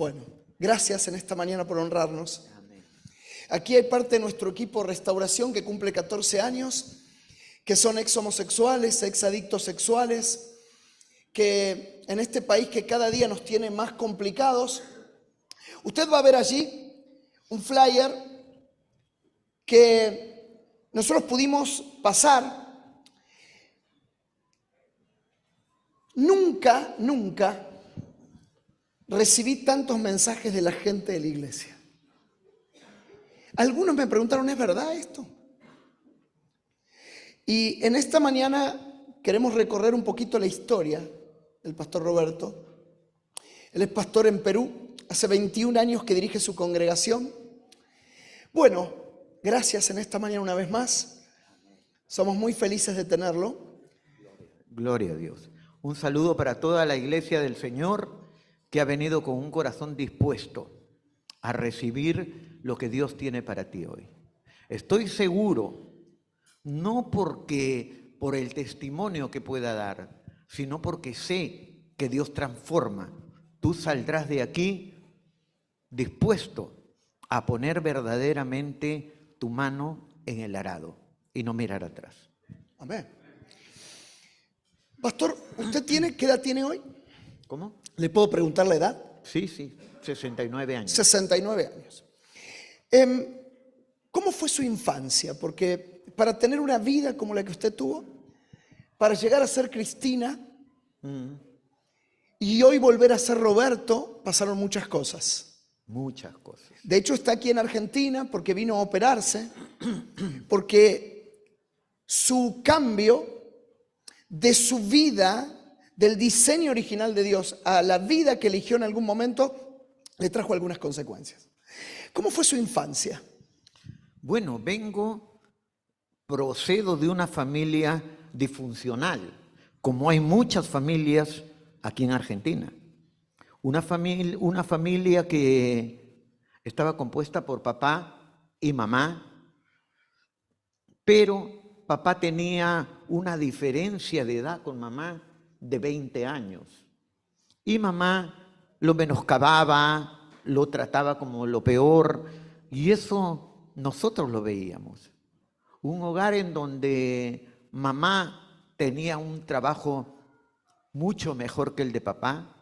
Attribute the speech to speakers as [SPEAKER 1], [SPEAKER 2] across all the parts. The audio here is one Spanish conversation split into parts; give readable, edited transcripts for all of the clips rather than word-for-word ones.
[SPEAKER 1] Bueno, gracias en esta mañana por honrarnos. Aquí hay parte de nuestro equipo Restauración que cumple 14 años, que son ex-homosexuales, ex-adictos sexuales, que en este país que cada día nos tiene más complicados. Usted va a ver allí un flyer que nosotros pudimos pasar. Nunca recibí tantos mensajes de la gente de la iglesia. Algunos me preguntaron, ¿es verdad esto? Y en esta mañana queremos recorrer un poquito la historia del pastor Roberto. Él es pastor en Perú, hace 21 años que dirige su congregación. Bueno, gracias en esta mañana una vez más. Somos muy felices de tenerlo.
[SPEAKER 2] Gloria a Dios. Un saludo para toda la iglesia del Señor que ha venido con un corazón dispuesto a recibir lo que Dios tiene para ti hoy. Estoy seguro, no porque por el testimonio que pueda dar, sino porque sé que Dios transforma. Tú saldrás de aquí dispuesto a poner verdaderamente tu mano en el arado y no mirar atrás.
[SPEAKER 1] Amén. Pastor, ¿qué edad tiene hoy?
[SPEAKER 2] ¿Cómo?
[SPEAKER 1] ¿Le puedo preguntar la edad?
[SPEAKER 2] Sí, 69 años.
[SPEAKER 1] 69 años. ¿Cómo fue su infancia? Porque para tener una vida como la que usted tuvo, para llegar a ser Cristina y hoy volver a ser Roberto, pasaron muchas cosas.
[SPEAKER 2] Muchas cosas.
[SPEAKER 1] De hecho, está aquí en Argentina porque vino a operarse, porque su cambio de su vida, del diseño original de Dios a la vida que eligió en algún momento, le trajo algunas consecuencias. ¿Cómo fue su infancia?
[SPEAKER 2] Bueno, procedo de una familia disfuncional, como hay muchas familias aquí en Argentina. Una familia que estaba compuesta por papá y mamá, pero papá tenía una diferencia de edad con mamá de 20 años. Y mamá lo menoscababa, lo trataba como lo peor, y eso nosotros lo veíamos. Un hogar en donde mamá tenía un trabajo mucho mejor que el de papá,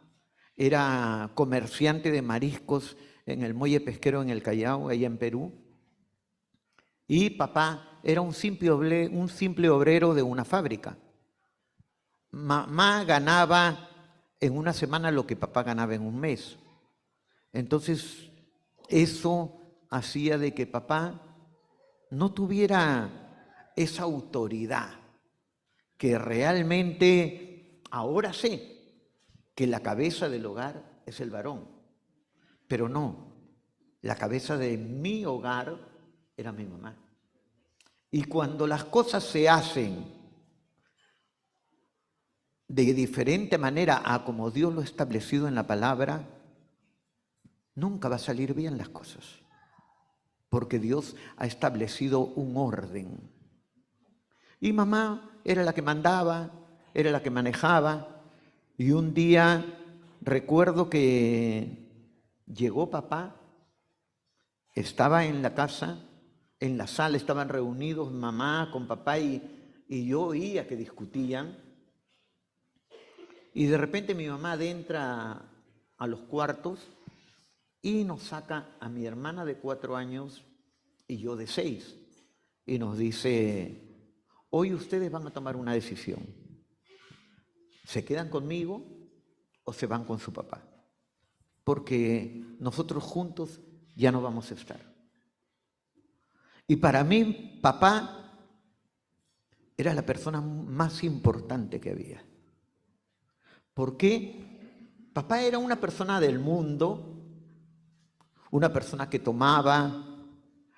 [SPEAKER 2] era comerciante de mariscos en el muelle pesquero en el Callao, allá en Perú, y papá era un simple obrero de una fábrica. Mamá ganaba en una semana lo que papá ganaba en un mes. Entonces, eso hacía de que papá no tuviera esa autoridad que realmente ahora sé que la cabeza del hogar es el varón, pero no, la cabeza de mi hogar era mi mamá. Y cuando las cosas se hacen de diferente manera a como Dios lo ha establecido en la palabra, nunca va a salir bien las cosas, porque Dios ha establecido un orden. Y mamá era la que mandaba, era la que manejaba, y un día recuerdo que llegó papá, estaba en la casa, en la sala estaban reunidos mamá con papá y yo oía que discutían. Y de repente mi mamá adentra a los cuartos y nos saca a mi hermana de 4 años y yo de 6. Y nos dice, hoy ustedes van a tomar una decisión. ¿Se quedan conmigo o se van con su papá? Porque nosotros juntos ya no vamos a estar. Y para mí, papá era la persona más importante que había. ¿Por qué? Papá era una persona del mundo, una persona que tomaba,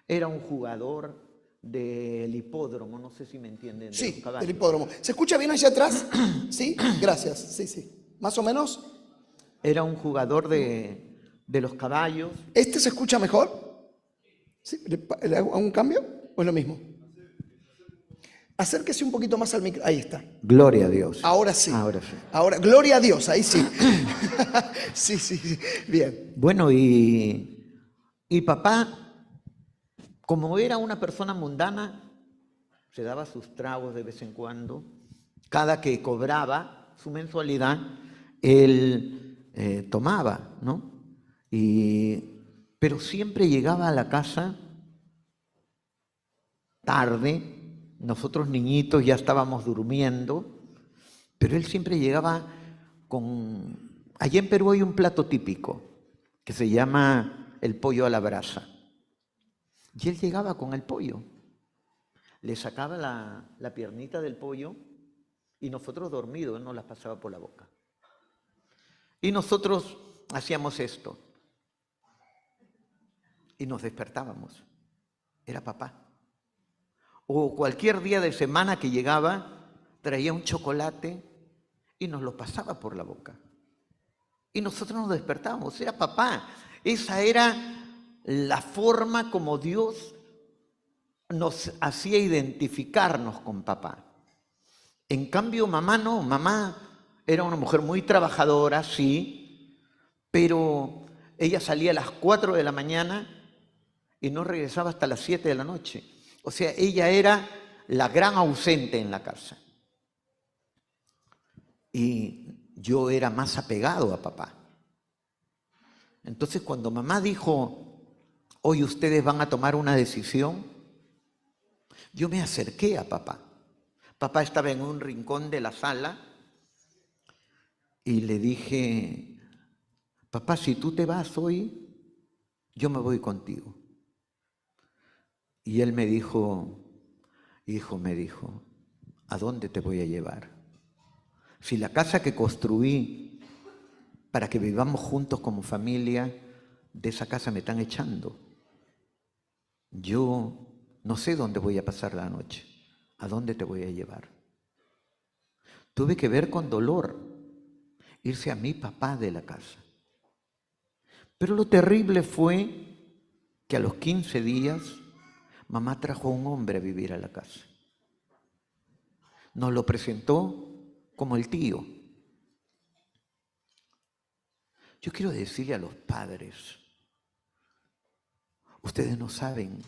[SPEAKER 2] era un jugador del hipódromo, no sé si me entienden.
[SPEAKER 1] Sí, del hipódromo. ¿Se escucha bien hacia atrás? Sí, gracias, sí. ¿Más o menos?
[SPEAKER 2] Era un jugador de los caballos.
[SPEAKER 1] ¿Este se escucha mejor? ¿Sí? ¿Le hago un cambio o es lo mismo? Acérquese un poquito más al micro. Ahí está.
[SPEAKER 2] Gloria a Dios.
[SPEAKER 1] Ahora sí.
[SPEAKER 2] Ahora sí.
[SPEAKER 1] Ahora, gloria a Dios, ahí sí. Sí, sí, sí. Bien.
[SPEAKER 2] Bueno, y papá, como era una persona mundana, se daba sus tragos de vez en cuando. Cada que cobraba su mensualidad, él tomaba, ¿no? Pero siempre llegaba a la casa tarde, nosotros niñitos ya estábamos durmiendo, pero él siempre llegaba con... Allí en Perú hay un plato típico que se llama el pollo a la brasa. Y él llegaba con el pollo, le sacaba la piernita del pollo y nosotros dormidos, él nos las pasaba por la boca. Y nosotros hacíamos esto y nos despertábamos. Era papá. O cualquier día de semana que llegaba, traía un chocolate y nos lo pasaba por la boca. Y nosotros nos despertábamos, era papá. Esa era la forma como Dios nos hacía identificarnos con papá. En cambio, mamá no, mamá era una mujer muy trabajadora, sí, pero ella salía a las 4 de la mañana y no regresaba hasta las 7 de la noche. O sea, ella era la gran ausente en la casa. Y yo era más apegado a papá. Entonces, cuando mamá dijo, hoy ustedes van a tomar una decisión, yo me acerqué a papá. Papá estaba en un rincón de la sala y le dije, papá, si tú te vas hoy, yo me voy contigo. Y él me dijo, hijo, me dijo, ¿a dónde te voy a llevar? Si la casa que construí para que vivamos juntos como familia, de esa casa me están echando. Yo no sé dónde voy a pasar la noche. ¿A dónde te voy a llevar? Tuve que ver con dolor irse a mi papá de la casa. Pero lo terrible fue que a los 15 días mamá trajo a un hombre a vivir a la casa. Nos lo presentó como el tío. Yo quiero decirle a los padres, ustedes no saben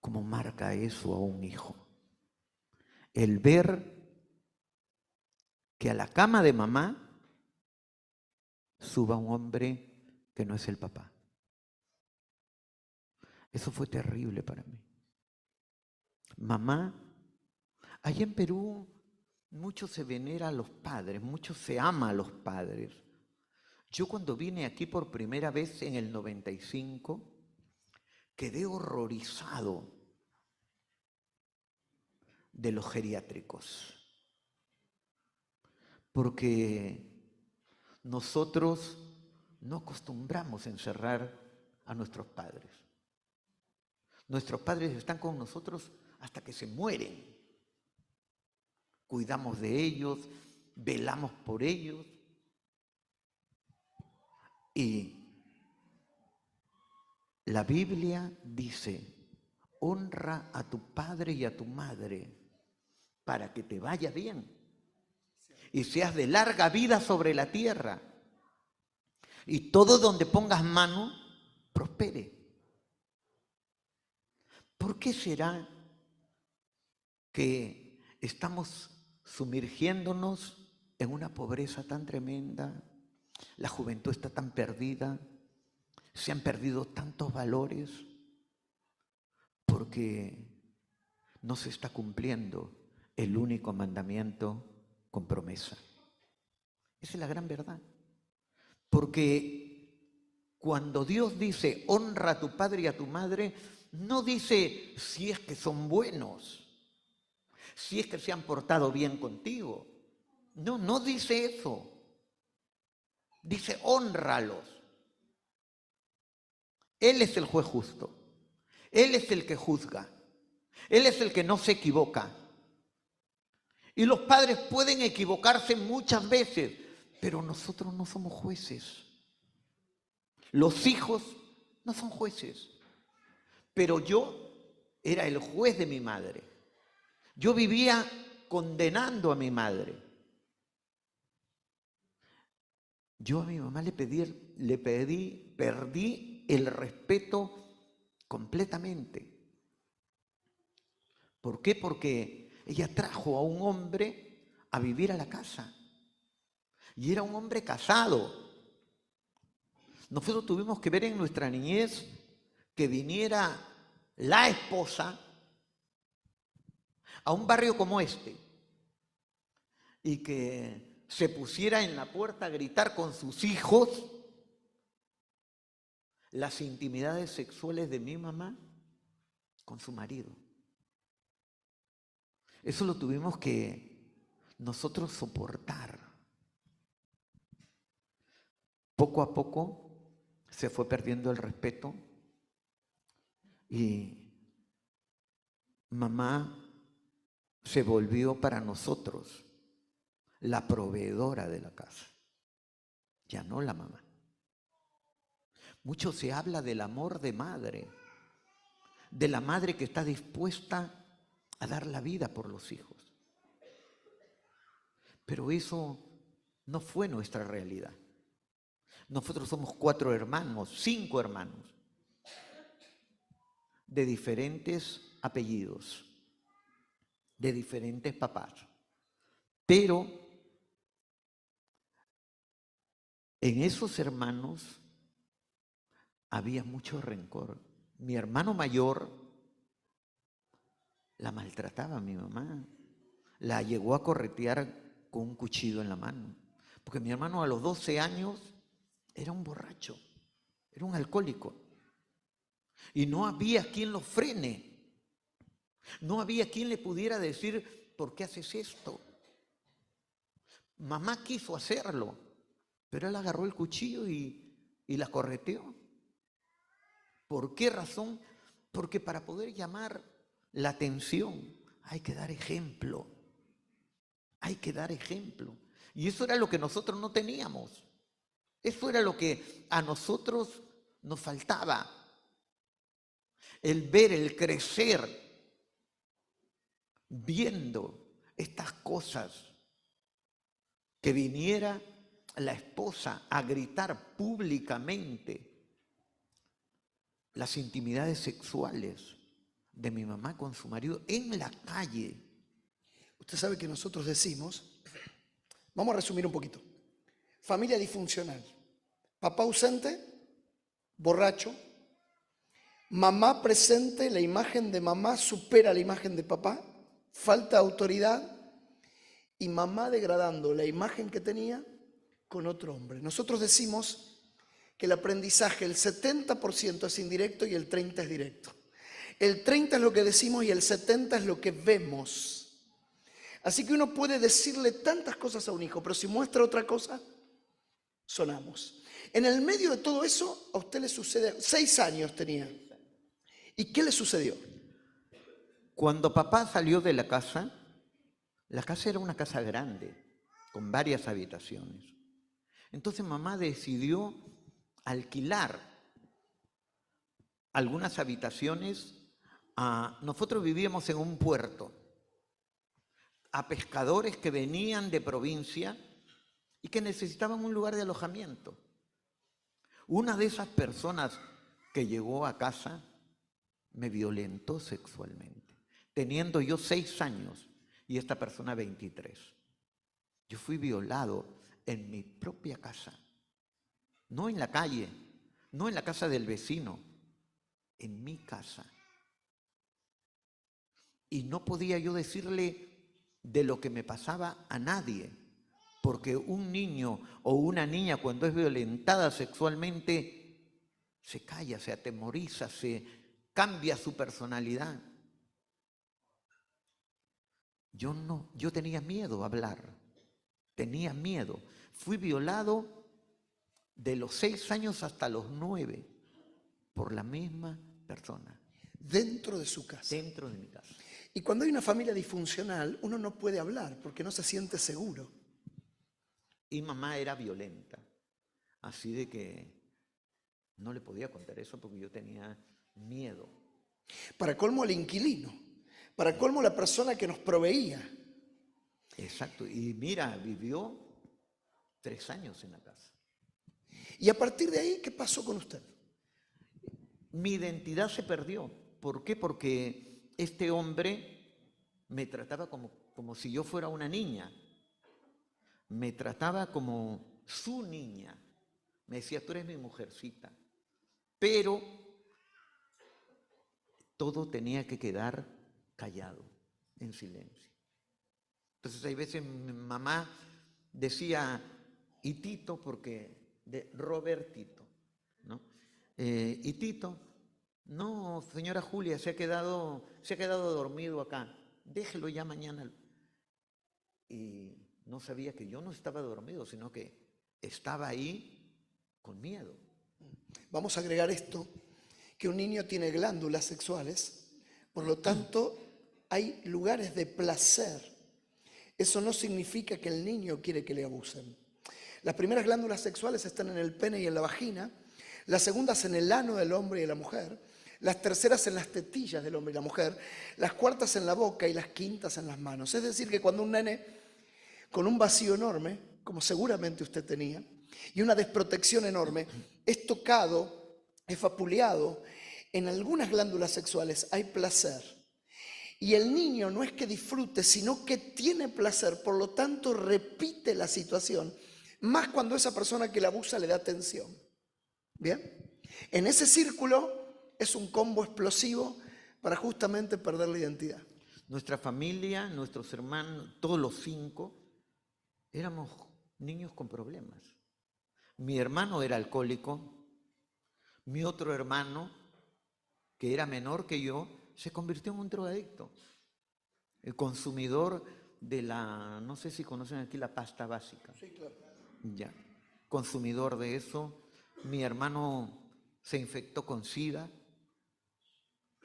[SPEAKER 2] cómo marca eso a un hijo. El ver que a la cama de mamá suba un hombre que no es el papá. Eso fue terrible para mí. Mamá, allá en Perú mucho se venera a los padres, mucho se ama a los padres. Yo cuando vine aquí por primera vez en el 95, quedé horrorizado de los geriátricos. Porque nosotros no acostumbramos a encerrar a nuestros padres. Nuestros padres están con nosotros hasta que se mueren. Cuidamos de ellos, velamos por ellos. Y la Biblia dice, honra a tu padre y a tu madre para que te vaya bien y seas de larga vida sobre la tierra. Y todo donde pongas mano, prospere. ¿Por qué será que estamos sumergiéndonos en una pobreza tan tremenda? La juventud está tan perdida, se han perdido tantos valores, porque no se está cumpliendo el único mandamiento con promesa. Esa es la gran verdad. Porque cuando Dios dice honra a tu padre y a tu madre, no dice si es que son buenos, si es que se han portado bien contigo. No, no dice eso. Dice hónralos. Él es el juez justo. Él es el que juzga. Él es el que no se equivoca. Y los padres pueden equivocarse muchas veces, pero nosotros no somos jueces. Los hijos no son jueces. Pero yo era el juez de mi madre. Yo vivía condenando a mi madre. Yo a mi mamá perdí el respeto completamente. ¿Por qué? Porque ella trajo a un hombre a vivir a la casa. Y era un hombre casado. Nosotros tuvimos que ver en nuestra niñez que viniera la esposa a un barrio como este y que se pusiera en la puerta a gritar con sus hijos las intimidades sexuales de mi mamá con su marido. Eso lo tuvimos que nosotros soportar. Poco a poco se fue perdiendo el respeto y mamá se volvió para nosotros la proveedora de la casa, ya no la mamá. Mucho se habla del amor de madre, de la madre que está dispuesta a dar la vida por los hijos. Pero eso no fue nuestra realidad. Nosotros somos 4 hermanos, 5 hermanos, de diferentes apellidos, de diferentes papás. Pero en esos hermanos había mucho rencor. Mi hermano mayor la maltrataba a mi mamá, la llegó a corretear con un cuchillo en la mano, porque mi hermano a los 12 años era un borracho, era un alcohólico, y no había quien lo frene, no había quien le pudiera decir, ¿por qué haces esto? Mamá quiso hacerlo, pero él agarró el cuchillo y la correteó. ¿Por qué razón? Porque para poder llamar la atención hay que dar ejemplo. Hay que dar ejemplo. Y eso era lo que nosotros no teníamos. Eso era lo que a nosotros nos faltaba. El ver, el crecer, viendo estas cosas. Que viniera la esposa a gritar públicamente las intimidades sexuales de mi mamá con su marido en la calle.
[SPEAKER 1] Usted sabe que nosotros decimos, vamos a resumir un poquito, familia disfuncional, papá ausente, borracho, mamá presente, la imagen de mamá supera la imagen de papá, falta de autoridad y mamá degradando la imagen que tenía con otro hombre. Nosotros decimos que el aprendizaje, el 70% es indirecto y el 30% es directo. El 30% es lo que decimos y el 70% es lo que vemos. Así que uno puede decirle tantas cosas a un hijo, pero si muestra otra cosa, sonamos. En el medio de todo eso, a usted le sucede, 6 años tenía. ¿Y qué le sucedió?
[SPEAKER 2] Cuando papá salió de la casa era una casa grande, con varias habitaciones. Entonces mamá decidió alquilar algunas habitaciones. Nosotros vivíamos en un puerto, a pescadores que venían de provincia y que necesitaban un lugar de alojamiento. Una de esas personas que llegó a casa me violentó sexualmente, teniendo yo 6 años y esta persona 23. Yo fui violado en mi propia casa, no en la calle, no en la casa del vecino, en mi casa. Y no podía yo decirle de lo que me pasaba a nadie, porque un niño o una niña cuando es violentada sexualmente se calla, se atemoriza, se cambia su personalidad. Yo tenía miedo a hablar, tenía miedo. Fui violado de los 6 años hasta los 9 por la misma persona.
[SPEAKER 1] Dentro de su casa.
[SPEAKER 2] Dentro de mi casa.
[SPEAKER 1] Y cuando hay una familia disfuncional, uno no puede hablar porque no se siente seguro.
[SPEAKER 2] Y mamá era violenta, así de que no le podía contar eso porque yo tenía miedo.
[SPEAKER 1] Para colmo al inquilino, Para colmo, la persona que nos proveía.
[SPEAKER 2] Exacto. Y mira, vivió 3 años en la casa.
[SPEAKER 1] Y a partir de ahí, ¿qué pasó con usted?
[SPEAKER 2] Mi identidad se perdió. ¿Por qué? Porque este hombre me trataba como si yo fuera una niña. Me trataba como su niña. Me decía, tú eres mi mujercita. Pero todo tenía que quedar callado, en silencio. Entonces hay veces mi mamá decía, y Tito, porque de Robertito, ¿no? Y Tito, no, señora Julia, se ha quedado dormido acá, déjelo ya mañana. Y no sabía que yo no estaba dormido, sino que estaba ahí con miedo.
[SPEAKER 1] Vamos a agregar esto, que un niño tiene glándulas sexuales, por lo tanto hay lugares de placer. Eso no significa que el niño quiere que le abusen. Las primeras glándulas sexuales están en el pene y en la vagina, las segundas en el ano del hombre y de la mujer, las terceras en las tetillas del hombre y la mujer, las cuartas en la boca y las quintas en las manos. Es decir, que cuando un nene con un vacío enorme, como seguramente usted tenía, y una desprotección enorme, es tocado, es vapuleado, en algunas glándulas sexuales hay placer. Y el niño no es que disfrute, sino que tiene placer, por lo tanto repite la situación, más cuando esa persona que le abusa le da atención. ¿Bien? En ese círculo es un combo explosivo para justamente perder la identidad.
[SPEAKER 2] Nuestra familia, nuestros hermanos, todos los 5, éramos niños con problemas. Mi hermano era alcohólico, mi otro hermano, que era menor que yo, se convirtió en un drogadicto. El consumidor de la, no sé si conocen aquí la pasta básica.
[SPEAKER 1] Sí, claro.
[SPEAKER 2] Ya, consumidor de eso. Mi hermano se infectó con SIDA,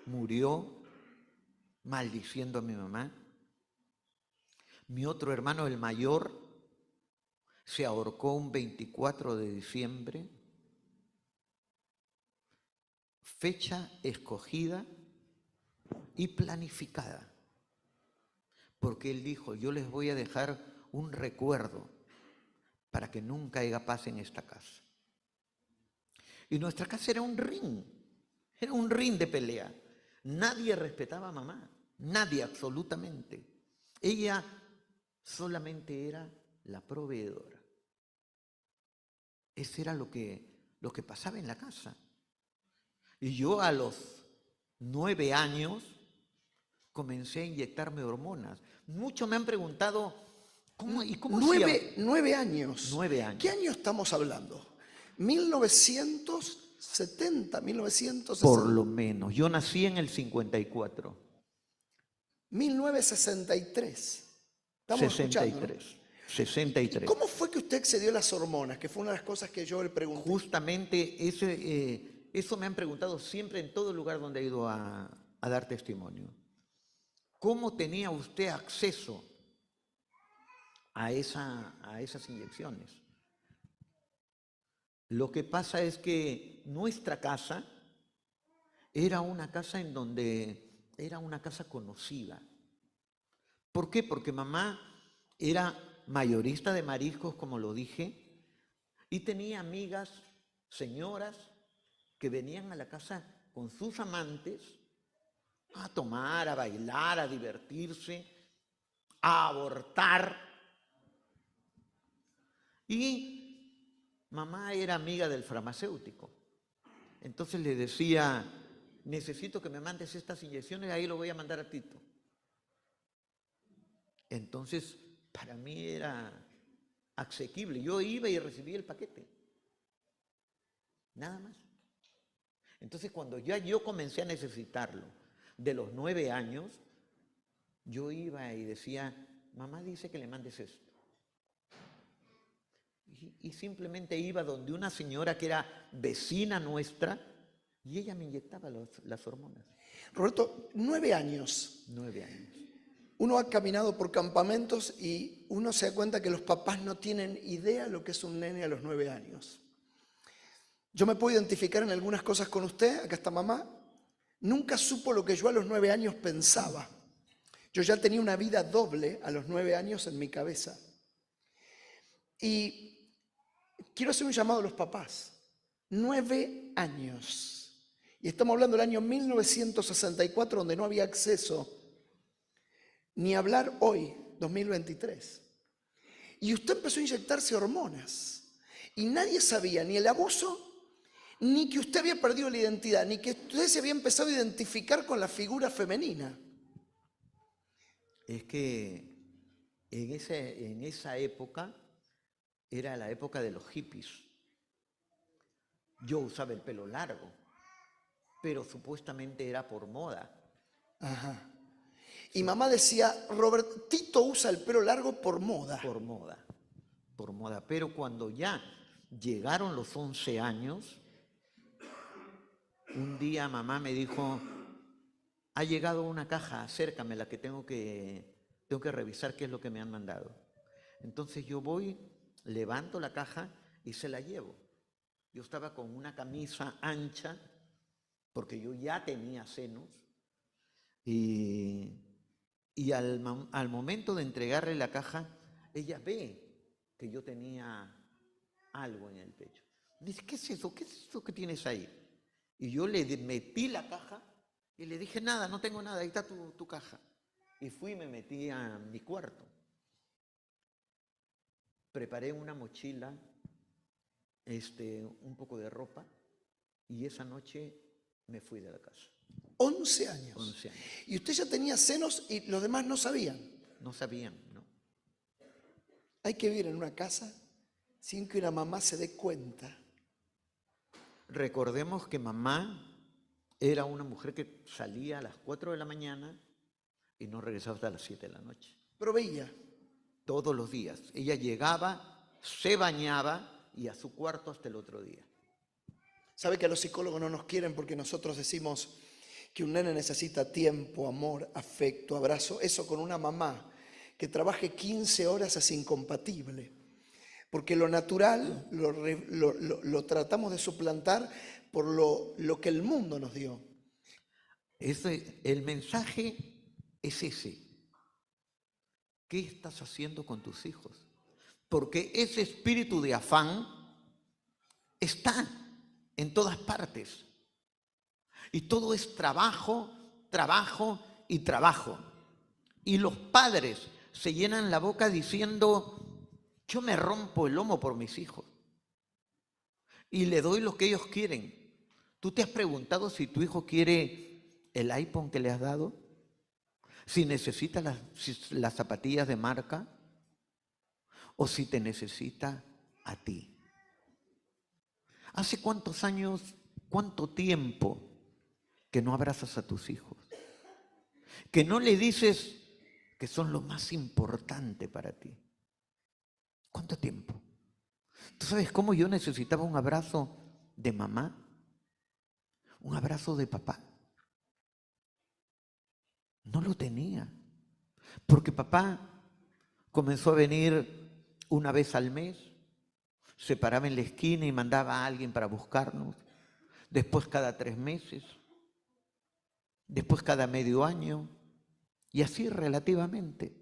[SPEAKER 2] murió maldiciendo a mi mamá. Mi otro hermano, el mayor, se ahorcó un 24 de diciembre, fecha escogida y planificada, porque él dijo, yo les voy a dejar un recuerdo para que nunca haya paz en esta casa. Y nuestra casa era un ring de pelea. Nadie respetaba a mamá, nadie absolutamente. Ella solamente era la proveedora. Eso era lo que pasaba en la casa. Y yo a los 9 años comencé a inyectarme hormonas. Muchos me han preguntado, ¿cómo hacía?
[SPEAKER 1] 9 años.
[SPEAKER 2] 9 años.
[SPEAKER 1] ¿Qué año estamos hablando? 1970, 1960.
[SPEAKER 2] Por lo menos. Yo nací en el 54.
[SPEAKER 1] 1963. Estamos
[SPEAKER 2] 63.
[SPEAKER 1] escuchando, ¿no?
[SPEAKER 2] 63.
[SPEAKER 1] ¿Cómo fue que usted excedió las hormonas? Que fue una de las cosas que yo le pregunté.
[SPEAKER 2] Justamente eso me han preguntado siempre en todo lugar donde he ido a dar testimonio. ¿Cómo tenía usted acceso a esas inyecciones? Lo que pasa es que nuestra casa era una casa en donde era una casa conocida. ¿Por qué? Porque mamá era mayorista de mariscos, como lo dije, y tenía amigas, señoras, que venían a la casa con sus amantes a tomar, a bailar, a divertirse, a abortar. Y mamá era amiga del farmacéutico. Entonces le decía, necesito que me mandes estas inyecciones, ahí lo voy a mandar a Tito. Entonces, para mí era asequible. Yo iba y recibía el paquete. Nada más. Entonces, cuando ya yo comencé a necesitarlo, de los 9 años, yo iba y decía, mamá dice que le mandes esto. Y simplemente iba donde una señora que era vecina nuestra y ella me inyectaba las hormonas.
[SPEAKER 1] Roberto, 9 años.
[SPEAKER 2] 9 años.
[SPEAKER 1] Uno ha caminado por campamentos y uno se da cuenta que los papás no tienen idea de lo que es un nene a los 9 años. Yo me puedo identificar en algunas cosas con usted, acá está mamá. Nunca supo lo que yo a los 9 años pensaba. Yo ya tenía una vida doble a los 9 años en mi cabeza. Y quiero hacer un llamado a los papás. 9 años. Y estamos hablando del año 1964, donde no había acceso ni hablar hoy, 2023. Y usted empezó a inyectarse hormonas. Y nadie sabía ni el abuso, ni que usted había perdido la identidad, ni que usted se había empezado a identificar con la figura femenina.
[SPEAKER 2] Es que en esa época era la época de los hippies. Yo usaba el pelo largo, pero supuestamente era por moda.
[SPEAKER 1] Ajá. Y mamá decía, Robertito usa el pelo largo por moda.
[SPEAKER 2] Por moda, por moda. Pero cuando ya llegaron los 11 años, un día mamá me dijo, ha llegado una caja, acércamela que tengo que revisar qué es lo que me han mandado. Entonces yo voy, levanto la caja y se la llevo. Yo estaba con una camisa ancha, porque yo ya tenía senos, y al momento de entregarle la caja, ella ve que yo tenía algo en el pecho. Dice, ¿qué es eso? ¿Qué es eso que tienes ahí? Y yo le metí la caja y le dije, nada, no tengo nada, ahí está tu caja. Y fui y me metí a mi cuarto. Preparé una mochila, un poco de ropa, y esa noche me fui de la casa.
[SPEAKER 1] 11 años.
[SPEAKER 2] 11 años.
[SPEAKER 1] Y usted ya tenía senos y los demás no sabían.
[SPEAKER 2] No sabían, ¿no?
[SPEAKER 1] Hay que vivir en una casa sin que una mamá se dé cuenta.
[SPEAKER 2] Recordemos que mamá era una mujer que salía a las 4 de la mañana y no regresaba hasta las 7 de la noche.
[SPEAKER 1] Proveía.
[SPEAKER 2] Todos los días. Ella llegaba, se bañaba y a su cuarto hasta el otro día.
[SPEAKER 1] ¿Sabe que a los psicólogos no nos quieren porque nosotros decimos que un nene necesita tiempo, amor, afecto, abrazo? Eso con una mamá que trabaje 15 horas es incompatible. Porque lo natural lo tratamos de suplantar por lo que el mundo nos dio.
[SPEAKER 2] El mensaje es ese. ¿Qué estás haciendo con tus hijos? Porque ese espíritu de afán está en todas partes. Y todo es trabajo, trabajo y trabajo. Y los padres se llenan la boca diciendo, yo me rompo el lomo por mis hijos. Y le doy lo que ellos quieren. ¿Tú te has preguntado si tu hijo quiere el iPhone que le has dado? Si necesita las zapatillas de marca o si te necesita a ti. ¿Hace cuántos años, cuánto tiempo que no abrazas a tus hijos? Que no le dices que son lo más importante para ti. ¿Cuánto tiempo? ¿Tú sabes cómo yo necesitaba un abrazo de mamá? Un abrazo de papá. No lo tenía. Porque papá comenzó a venir una vez al mes, se paraba en la esquina y mandaba a alguien para buscarnos. Después cada 3 meses. Después cada medio año. Y así relativamente.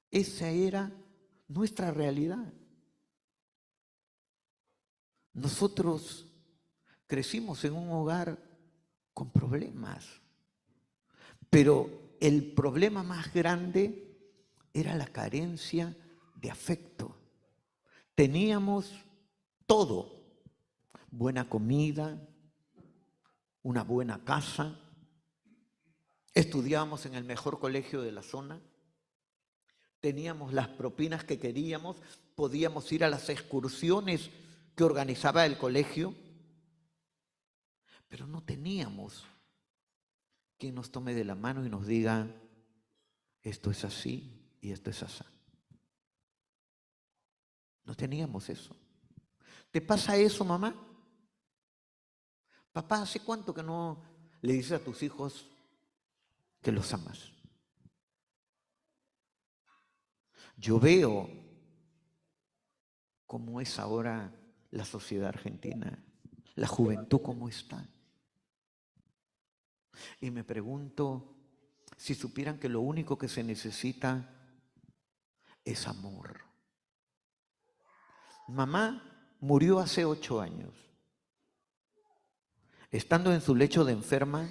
[SPEAKER 2] Esa era nuestra realidad. Nosotros crecimos en un hogar con problemas, pero el problema más grande era la carencia de afecto. Teníamos todo, buena comida, una buena casa, estudiábamos en el mejor colegio de la zona, teníamos las propinas que queríamos, podíamos ir a las excursiones que organizaba el colegio, pero no teníamos quien nos tome de la mano y nos diga, esto es así y esto es así. No teníamos eso. ¿Te pasa eso, mamá? Papá, ¿hace cuánto que no le dices a tus hijos que los amas? Yo veo cómo es ahora la sociedad argentina, la juventud cómo está. Y me pregunto si supieran que lo único que se necesita es amor. Mamá murió hace 8 años. Estando en su lecho de enferma,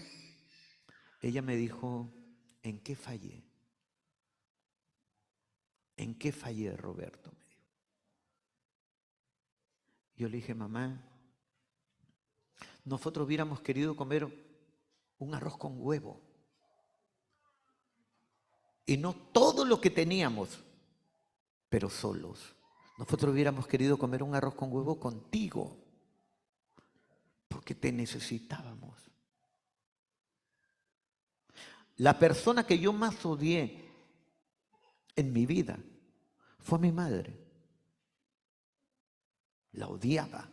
[SPEAKER 2] ella me dijo, ¿en qué fallé? ¿En qué fallé, Roberto? Me dijo. Yo le dije, mamá, nosotros hubiéramos querido comer un arroz con huevo. Y no todo lo que teníamos, pero solos. Nosotros hubiéramos querido comer un arroz con huevo contigo, porque te necesitábamos. La persona que yo más odié en mi vida fue mi madre. La odiaba,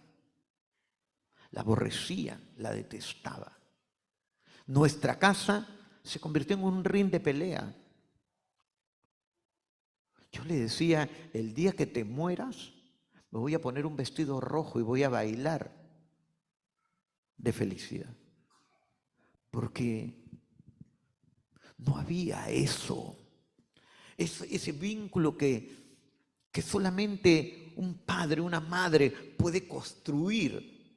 [SPEAKER 2] la aborrecía, la detestaba. Nuestra casa se convirtió en un ring de pelea. Yo le decía, el día que te mueras, me voy a poner un vestido rojo y voy a bailar de felicidad. Porque no había eso, ese vínculo que solamente un padre, una madre puede construir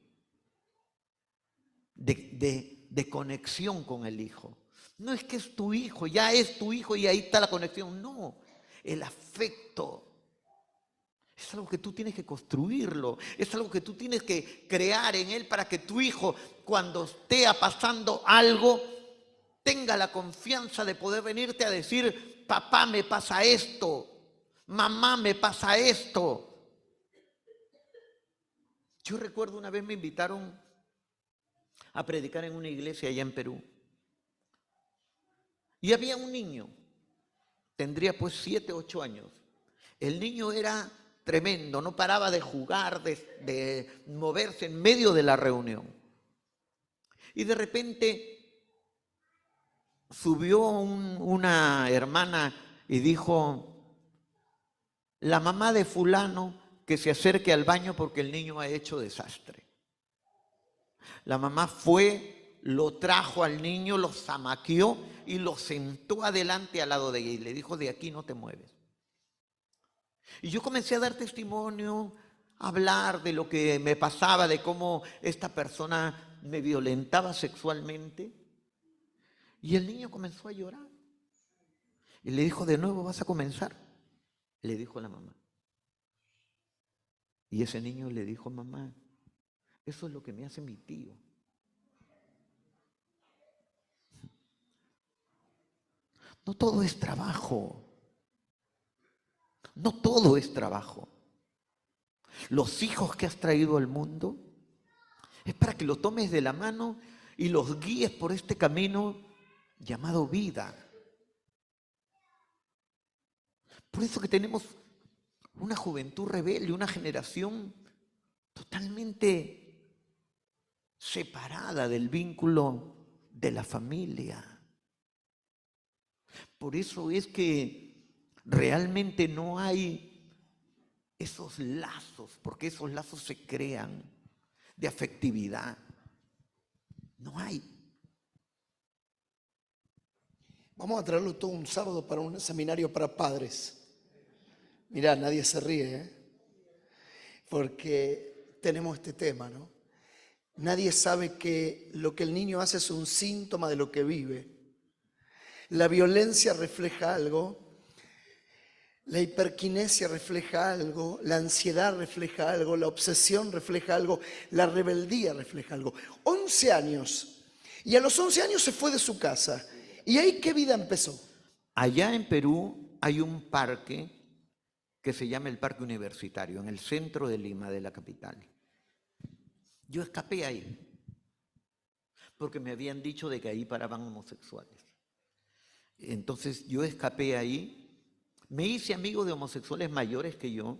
[SPEAKER 2] de conexión con el hijo. No es que es tu hijo, ya es tu hijo y ahí está la conexión. No, el afecto es algo que tú tienes que construirlo, es algo que tú tienes que crear en él para que tu hijo, cuando esté pasando algo, tenga la confianza de poder venirte a decir, papá, me pasa esto, mamá, me pasa esto. Yo recuerdo una vez me invitaron a predicar en una iglesia allá en Perú. Y había un niño, tendría pues 7, 8 años. El niño era tremendo, no paraba de jugar, de moverse en medio de la reunión. Y de repente subió una hermana y dijo, la mamá de fulano que se acerque al baño porque el niño ha hecho desastre. La mamá fue, lo trajo al niño, lo zamaqueó y lo sentó adelante al lado de ella y le dijo, de aquí no te mueves. Y yo comencé a dar testimonio, a hablar de lo que me pasaba, de cómo esta persona me violentaba sexualmente. Y el niño comenzó a llorar. Y le dijo, de nuevo vas a comenzar, le dijo la mamá. Y ese niño le dijo, mamá, eso es lo que me hace mi tío. No todo es trabajo. No todo es trabajo. Los hijos que has traído al mundo es para que los tomes de la mano y los guíes por este camino llamado vida. Por eso que tenemos una juventud rebelde, una generación totalmente separada del vínculo de la familia. Por eso es que realmente no hay esos lazos, porque esos lazos se crean de afectividad. No hay.
[SPEAKER 1] Vamos a traerlo todo un sábado para un seminario para padres. Mirá, nadie se ríe, ¿eh? Porque tenemos este tema, ¿no? Nadie sabe que lo que el niño hace es un síntoma de lo que vive. La violencia refleja algo, la hiperquinesia refleja algo, la ansiedad refleja algo, la obsesión refleja algo, la rebeldía refleja algo. 11 años. Y a los 11 años se fue de su casa. ¿Y ahí qué vida empezó?
[SPEAKER 2] Allá en Perú hay un parque que se llama el Parque Universitario, en el centro de Lima, de la capital. Yo escapé ahí, porque me habían dicho de que ahí paraban homosexuales. Entonces yo escapé ahí, me hice amigo de homosexuales mayores que yo,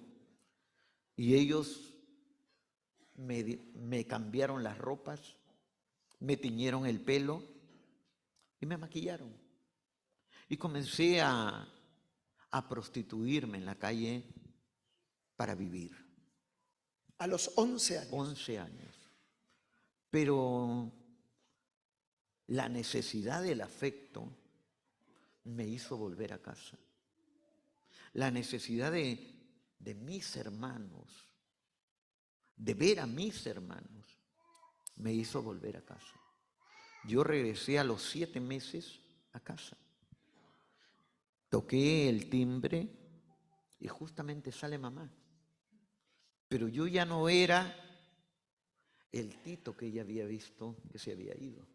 [SPEAKER 2] y ellos me cambiaron las ropas, me tiñeron el pelo y me maquillaron. Y comencé a prostituirme en la calle para vivir.
[SPEAKER 1] A los 11 años.
[SPEAKER 2] 11 años. Pero la necesidad del afecto me hizo volver a casa. La necesidad de mis hermanos, de ver a mis hermanos, me hizo volver a casa. Yo regresé a los 7 meses a casa. Toqué el timbre y justamente sale mamá. Pero yo ya no era el Tito que ella había visto que se había ido.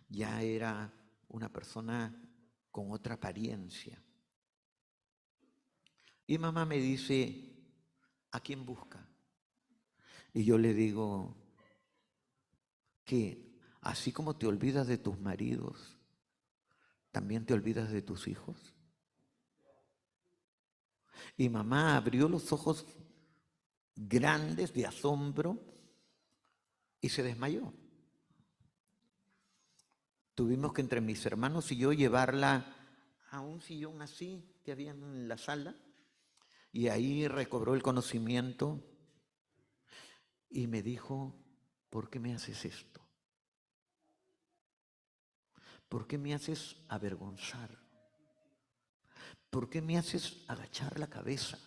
[SPEAKER 2] Ya era una persona con otra apariencia. Y mamá me dice, ¿a quién busca? Y yo le digo que así como te olvidas de tus maridos, ¿también te olvidas de tus hijos? Y mamá abrió los ojos grandes de asombro y se desmayó. Tuvimos que entre mis hermanos y yo llevarla a un sillón así que había en la sala y ahí recobró el conocimiento y me dijo, ¿por qué me haces esto? ¿Por qué me haces avergonzar? ¿Por qué me haces agachar la cabeza?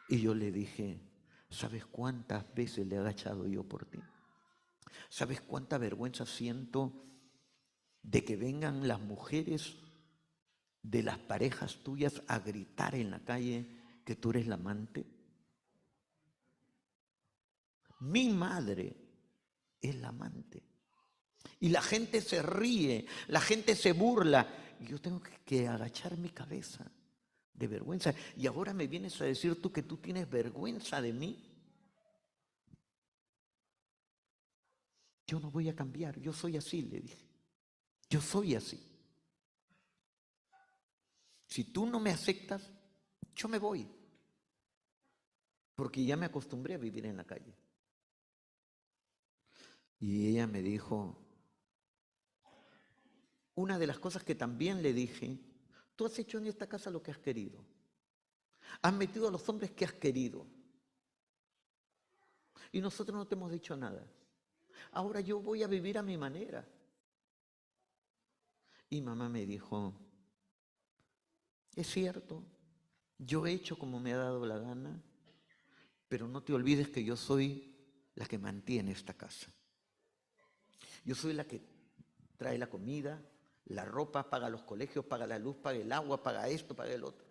[SPEAKER 2] Y yo le dije, ¿sabes cuántas veces le he agachado yo por ti? ¿Sabes cuánta vergüenza siento de que vengan las mujeres de las parejas tuyas a gritar en la calle que tú eres la amante? Mi madre es la amante. Y la gente se ríe, la gente se burla. Y yo tengo que agachar mi cabeza de vergüenza. Y ahora me vienes a decir tú que tú tienes vergüenza de mí. Yo no voy a cambiar, yo soy así, le dije. Yo soy así. Si tú no me aceptas, yo me voy. Porque ya me acostumbré a vivir en la calle. Y ella me dijo, una de las cosas que también le dije, tú has hecho en esta casa lo que has querido. Has metido a los hombres que has querido. Y nosotros no te hemos dicho nada. Ahora yo voy a vivir a mi manera. Y mamá me dijo, es cierto, yo he hecho como me ha dado la gana, pero no te olvides que yo soy la que mantiene esta casa. Yo soy la que trae la comida, la ropa, paga los colegios, paga la luz, paga el agua, paga esto, paga el otro.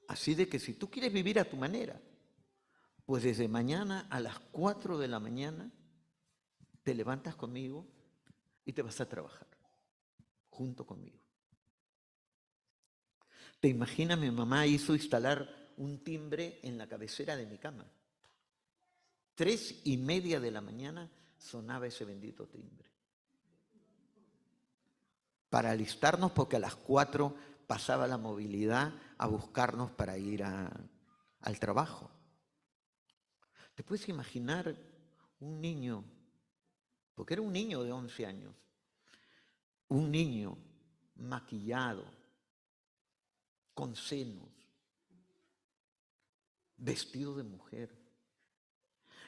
[SPEAKER 2] Así de que si tú quieres vivir a tu manera, pues desde mañana a las 4 de la mañana te levantas conmigo y te vas a trabajar junto conmigo. ¿Te imaginas? Mi mamá hizo instalar un timbre en la cabecera de mi cama. 3:30 de la mañana sonaba ese bendito timbre. Para alistarnos porque a las 4 pasaba la movilidad a buscarnos para ir al trabajo. ¿Te puedes imaginar un niño, porque era un niño de 11 años, un niño maquillado, con senos, vestido de mujer,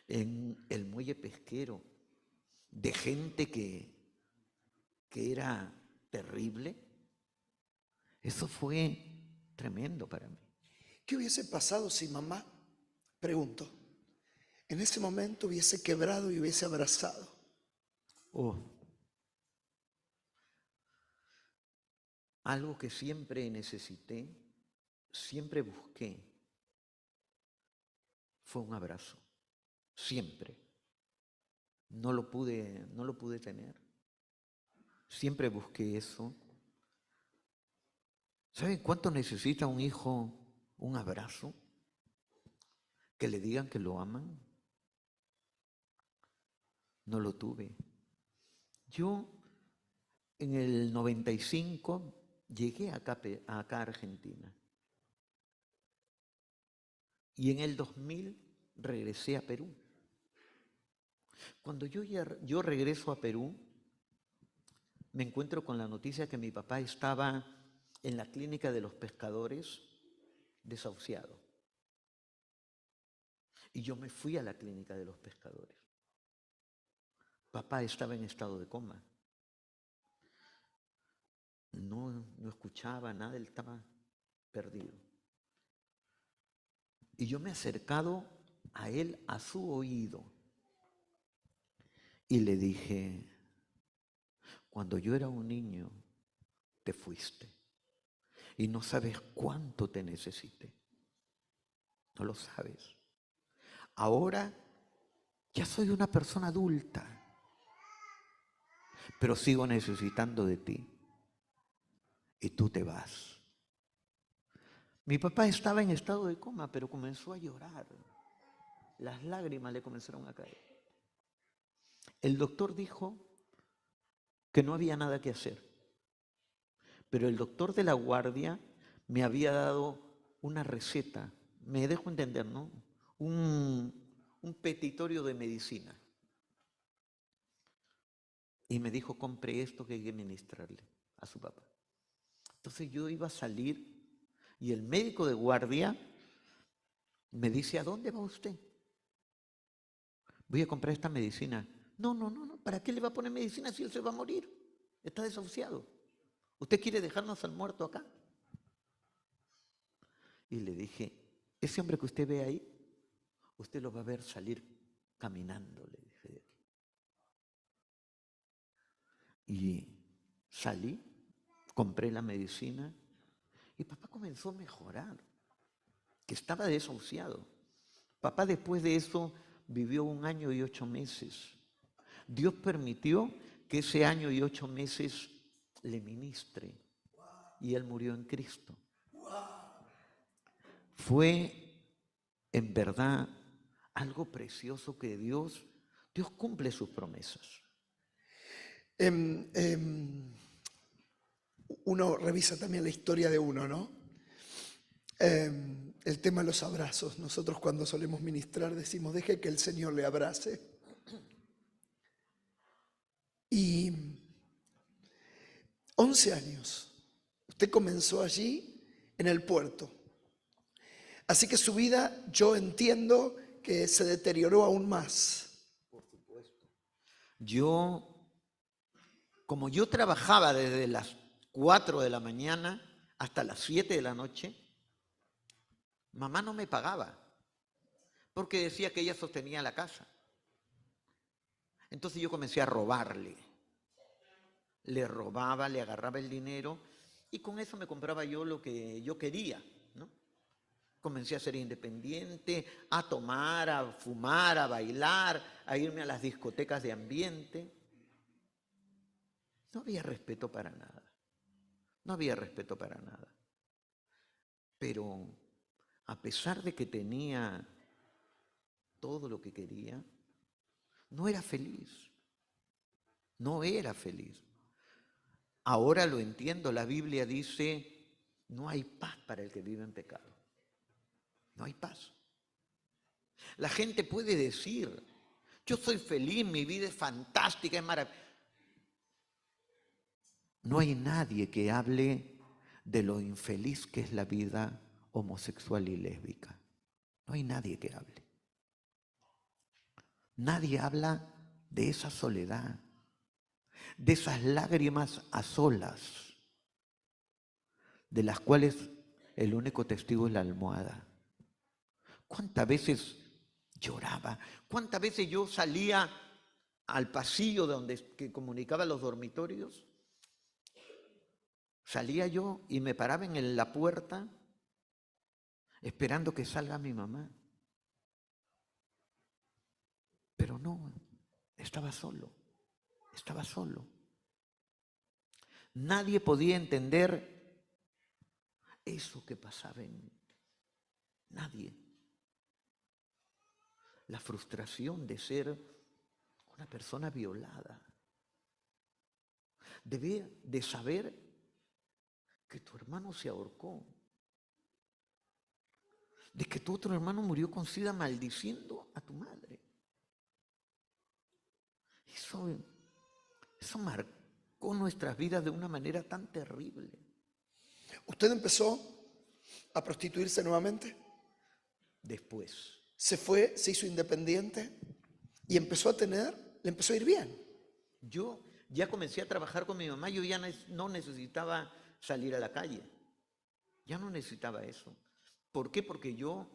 [SPEAKER 2] en el muelle pesquero, de gente que era terrible? Eso fue tremendo para mí.
[SPEAKER 1] ¿Qué hubiese pasado si mamá, pregunto, en ese momento hubiese quebrado y hubiese abrazado?
[SPEAKER 2] Algo que siempre necesité, siempre busqué, fue un abrazo. Siempre. No lo pude tener. Siempre busqué eso. ¿Saben cuánto necesita un hijo un abrazo? Que le digan que lo aman. No lo tuve. Yo en el 95 llegué acá a Argentina. Y en el 2000 regresé a Perú. Cuando yo regreso a Perú, me encuentro con la noticia que mi papá estaba en la clínica de los pescadores desahuciado. Y yo me fui a la clínica de los pescadores. Papá estaba en estado de coma. No escuchaba nada, él estaba perdido. Y yo me he acercado a él, a su oído, y le dije, cuando yo era un niño, te fuiste. Y no sabes cuánto te necesité. No lo sabes. Ahora ya soy una persona adulta, pero sigo necesitando de ti. Y tú te vas. Mi papá estaba en estado de coma, pero comenzó a llorar. Las lágrimas le comenzaron a caer. El doctor dijo que no había nada que hacer. Pero el doctor de la guardia me había dado una receta. Me dejo entender, ¿no? Un petitorio de medicina. Y me dijo, compre esto que hay que ministrarle a su papá. Entonces yo iba a salir y el médico de guardia me dice, ¿a dónde va usted? Voy a comprar esta medicina. No, ¿para qué le va a poner medicina si él se va a morir? Está desahuciado. ¿Usted quiere dejarnos al muerto acá? Y le dije, ese hombre que usted ve ahí, usted lo va a ver salir caminando, le dije de aquí. Y salí, compré la medicina y papá comenzó a mejorar, que estaba desahuciado. Papá después de eso vivió 1 año y 8 meses. Dios permitió que ese año y 8 meses le ministre y él murió en Cristo. Fue en verdad algo precioso que Dios cumple sus promesas.
[SPEAKER 1] Uno revisa también la historia de uno, ¿no? El tema de los abrazos. Nosotros cuando solemos ministrar decimos, deje que el Señor le abrace. Y 11 años. Usted comenzó allí en el puerto. Así que su vida, yo entiendo que se deterioró aún más.
[SPEAKER 2] Por supuesto. Como yo trabajaba desde las 4 de la mañana hasta las 7 de la noche, mamá no me pagaba, porque decía que ella sostenía la casa. Entonces yo comencé a robarle. Le robaba, le agarraba el dinero y con eso me compraba yo lo que yo quería, ¿no? Comencé a ser independiente, a tomar, a fumar, a bailar, a irme a las discotecas de ambiente. No había respeto para nada. No había respeto para nada. Pero a pesar de que tenía todo lo que quería, no era feliz. No era feliz. Ahora lo entiendo, la Biblia dice, no hay paz para el que vive en pecado. No hay paz. La gente puede decir, yo soy feliz, mi vida es fantástica, es maravillosa. No hay nadie que hable de lo infeliz que es la vida homosexual y lésbica. No hay nadie que hable. Nadie habla de esa soledad, de esas lágrimas a solas, de las cuales el único testigo es la almohada. ¿Cuántas veces lloraba? ¿Cuántas veces yo salía al pasillo que comunicaba los dormitorios? Salía yo y me paraba en la puerta esperando que salga mi mamá. Pero no, estaba solo, estaba solo. Nadie podía entender eso que pasaba en mí. Nadie. La frustración de ser una persona violada. De saber que tu hermano se ahorcó. De que tu otro hermano murió con SIDA maldiciendo a tu madre. Eso marcó nuestras vidas de una manera tan terrible.
[SPEAKER 1] ¿Usted empezó a prostituirse nuevamente?
[SPEAKER 2] Después.
[SPEAKER 1] Se fue, se hizo independiente y empezó a tener le empezó a ir bien.
[SPEAKER 2] Yo ya comencé a trabajar con mi mamá, yo ya no necesitaba salir a la calle. Ya no necesitaba eso. ¿Por qué? Porque yo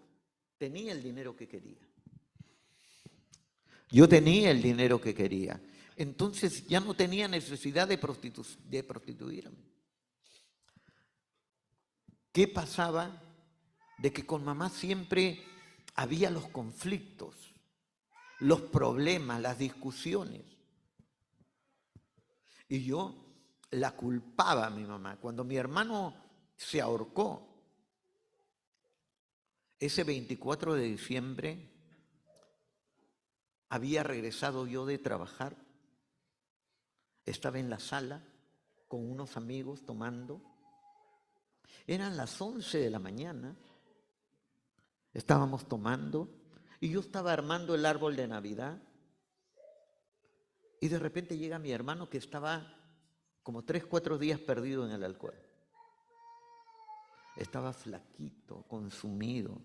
[SPEAKER 2] tenía el dinero que quería. Yo tenía el dinero que quería. Entonces ya no tenía necesidad de prostituirme. ¿Qué pasaba? De que con mamá siempre había los conflictos, los problemas, las discusiones. Y yo la culpaba a mi mamá. Cuando mi hermano se ahorcó, ese 24 de diciembre, había regresado yo de trabajar, estaba en la sala con unos amigos tomando, eran las 11 de la mañana, estábamos tomando y yo estaba armando el árbol de Navidad y de repente llega mi hermano que estaba como 3, 4 días perdido en el alcohol. Estaba flaquito, consumido.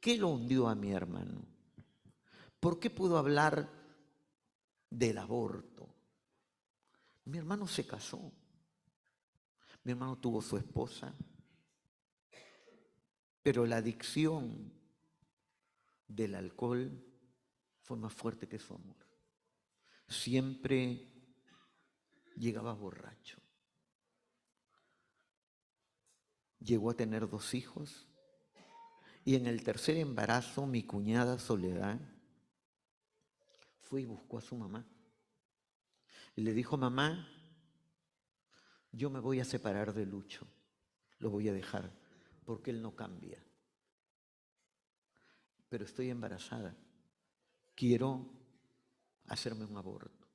[SPEAKER 2] ¿Qué lo hundió a mi hermano? ¿Por qué pudo hablar del aborto? Mi hermano se casó. Mi hermano tuvo su esposa. Pero la adicción del alcohol fue más fuerte que su amor. Siempre llegaba borracho. Llegó a tener 2 hijos. Y en el tercer embarazo, mi cuñada Soledad fue y buscó a su mamá. Y le dijo: mamá, yo me voy a separar de Lucho, lo voy a dejar, porque él no cambia. Pero estoy embarazada, quiero hacerme un aborto.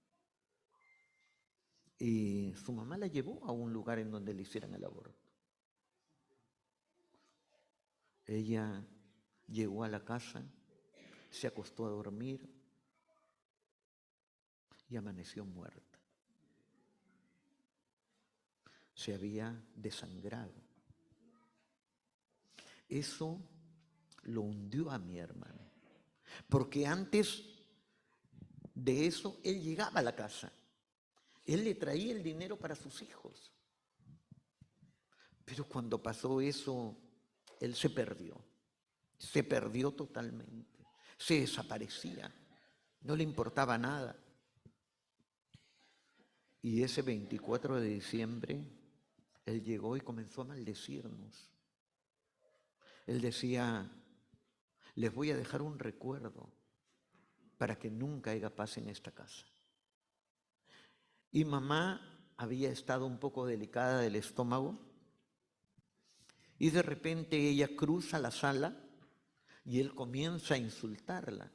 [SPEAKER 2] Y su mamá la llevó a un lugar en donde le hicieran el aborto. Ella llegó a la casa, se acostó a dormir y amaneció muerta. Se había desangrado. Eso lo hundió a mi hermano. Porque antes de eso, él llegaba a la casa. Él le traía el dinero para sus hijos. Pero cuando pasó eso, él se perdió. Se perdió totalmente. Se desaparecía. No le importaba nada. Y ese 24 de diciembre, él llegó y comenzó a maldecirnos. Él decía: les voy a dejar un recuerdo para que nunca haya paz en esta casa. Y mamá había estado un poco delicada del estómago y de repente ella cruza la sala y él comienza a insultarla,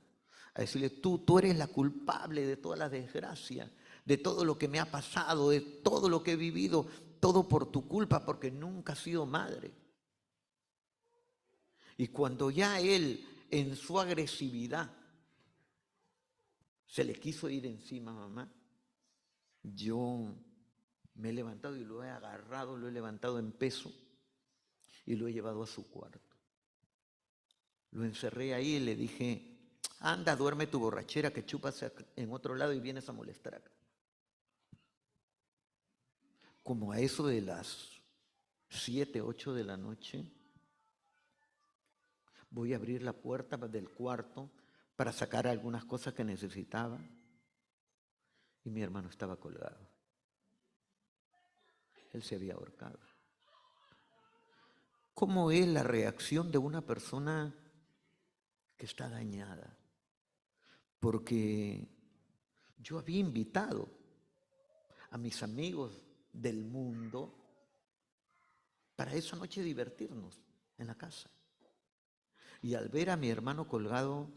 [SPEAKER 2] a decirle: tú eres la culpable de toda la desgracia, de todo lo que me ha pasado, de todo lo que he vivido, todo por tu culpa, porque nunca has sido madre. Y cuando ya él, en su agresividad, se le quiso ir encima a mamá, yo me he levantado y lo he agarrado, lo he levantado en peso y lo he llevado a su cuarto. Lo encerré ahí y le dije: anda, duerme tu borrachera, que chupas en otro lado y vienes a molestar acá. Como a eso de las 7, 8 de la noche, voy a abrir la puerta del cuarto para sacar algunas cosas que necesitaba y mi hermano estaba colgado. Él se había ahorcado. ¿Cómo es la reacción de una persona que está dañada? Porque yo había invitado a mis amigos del mundo para esa noche divertirnos en la casa. Y al ver a mi hermano colgado,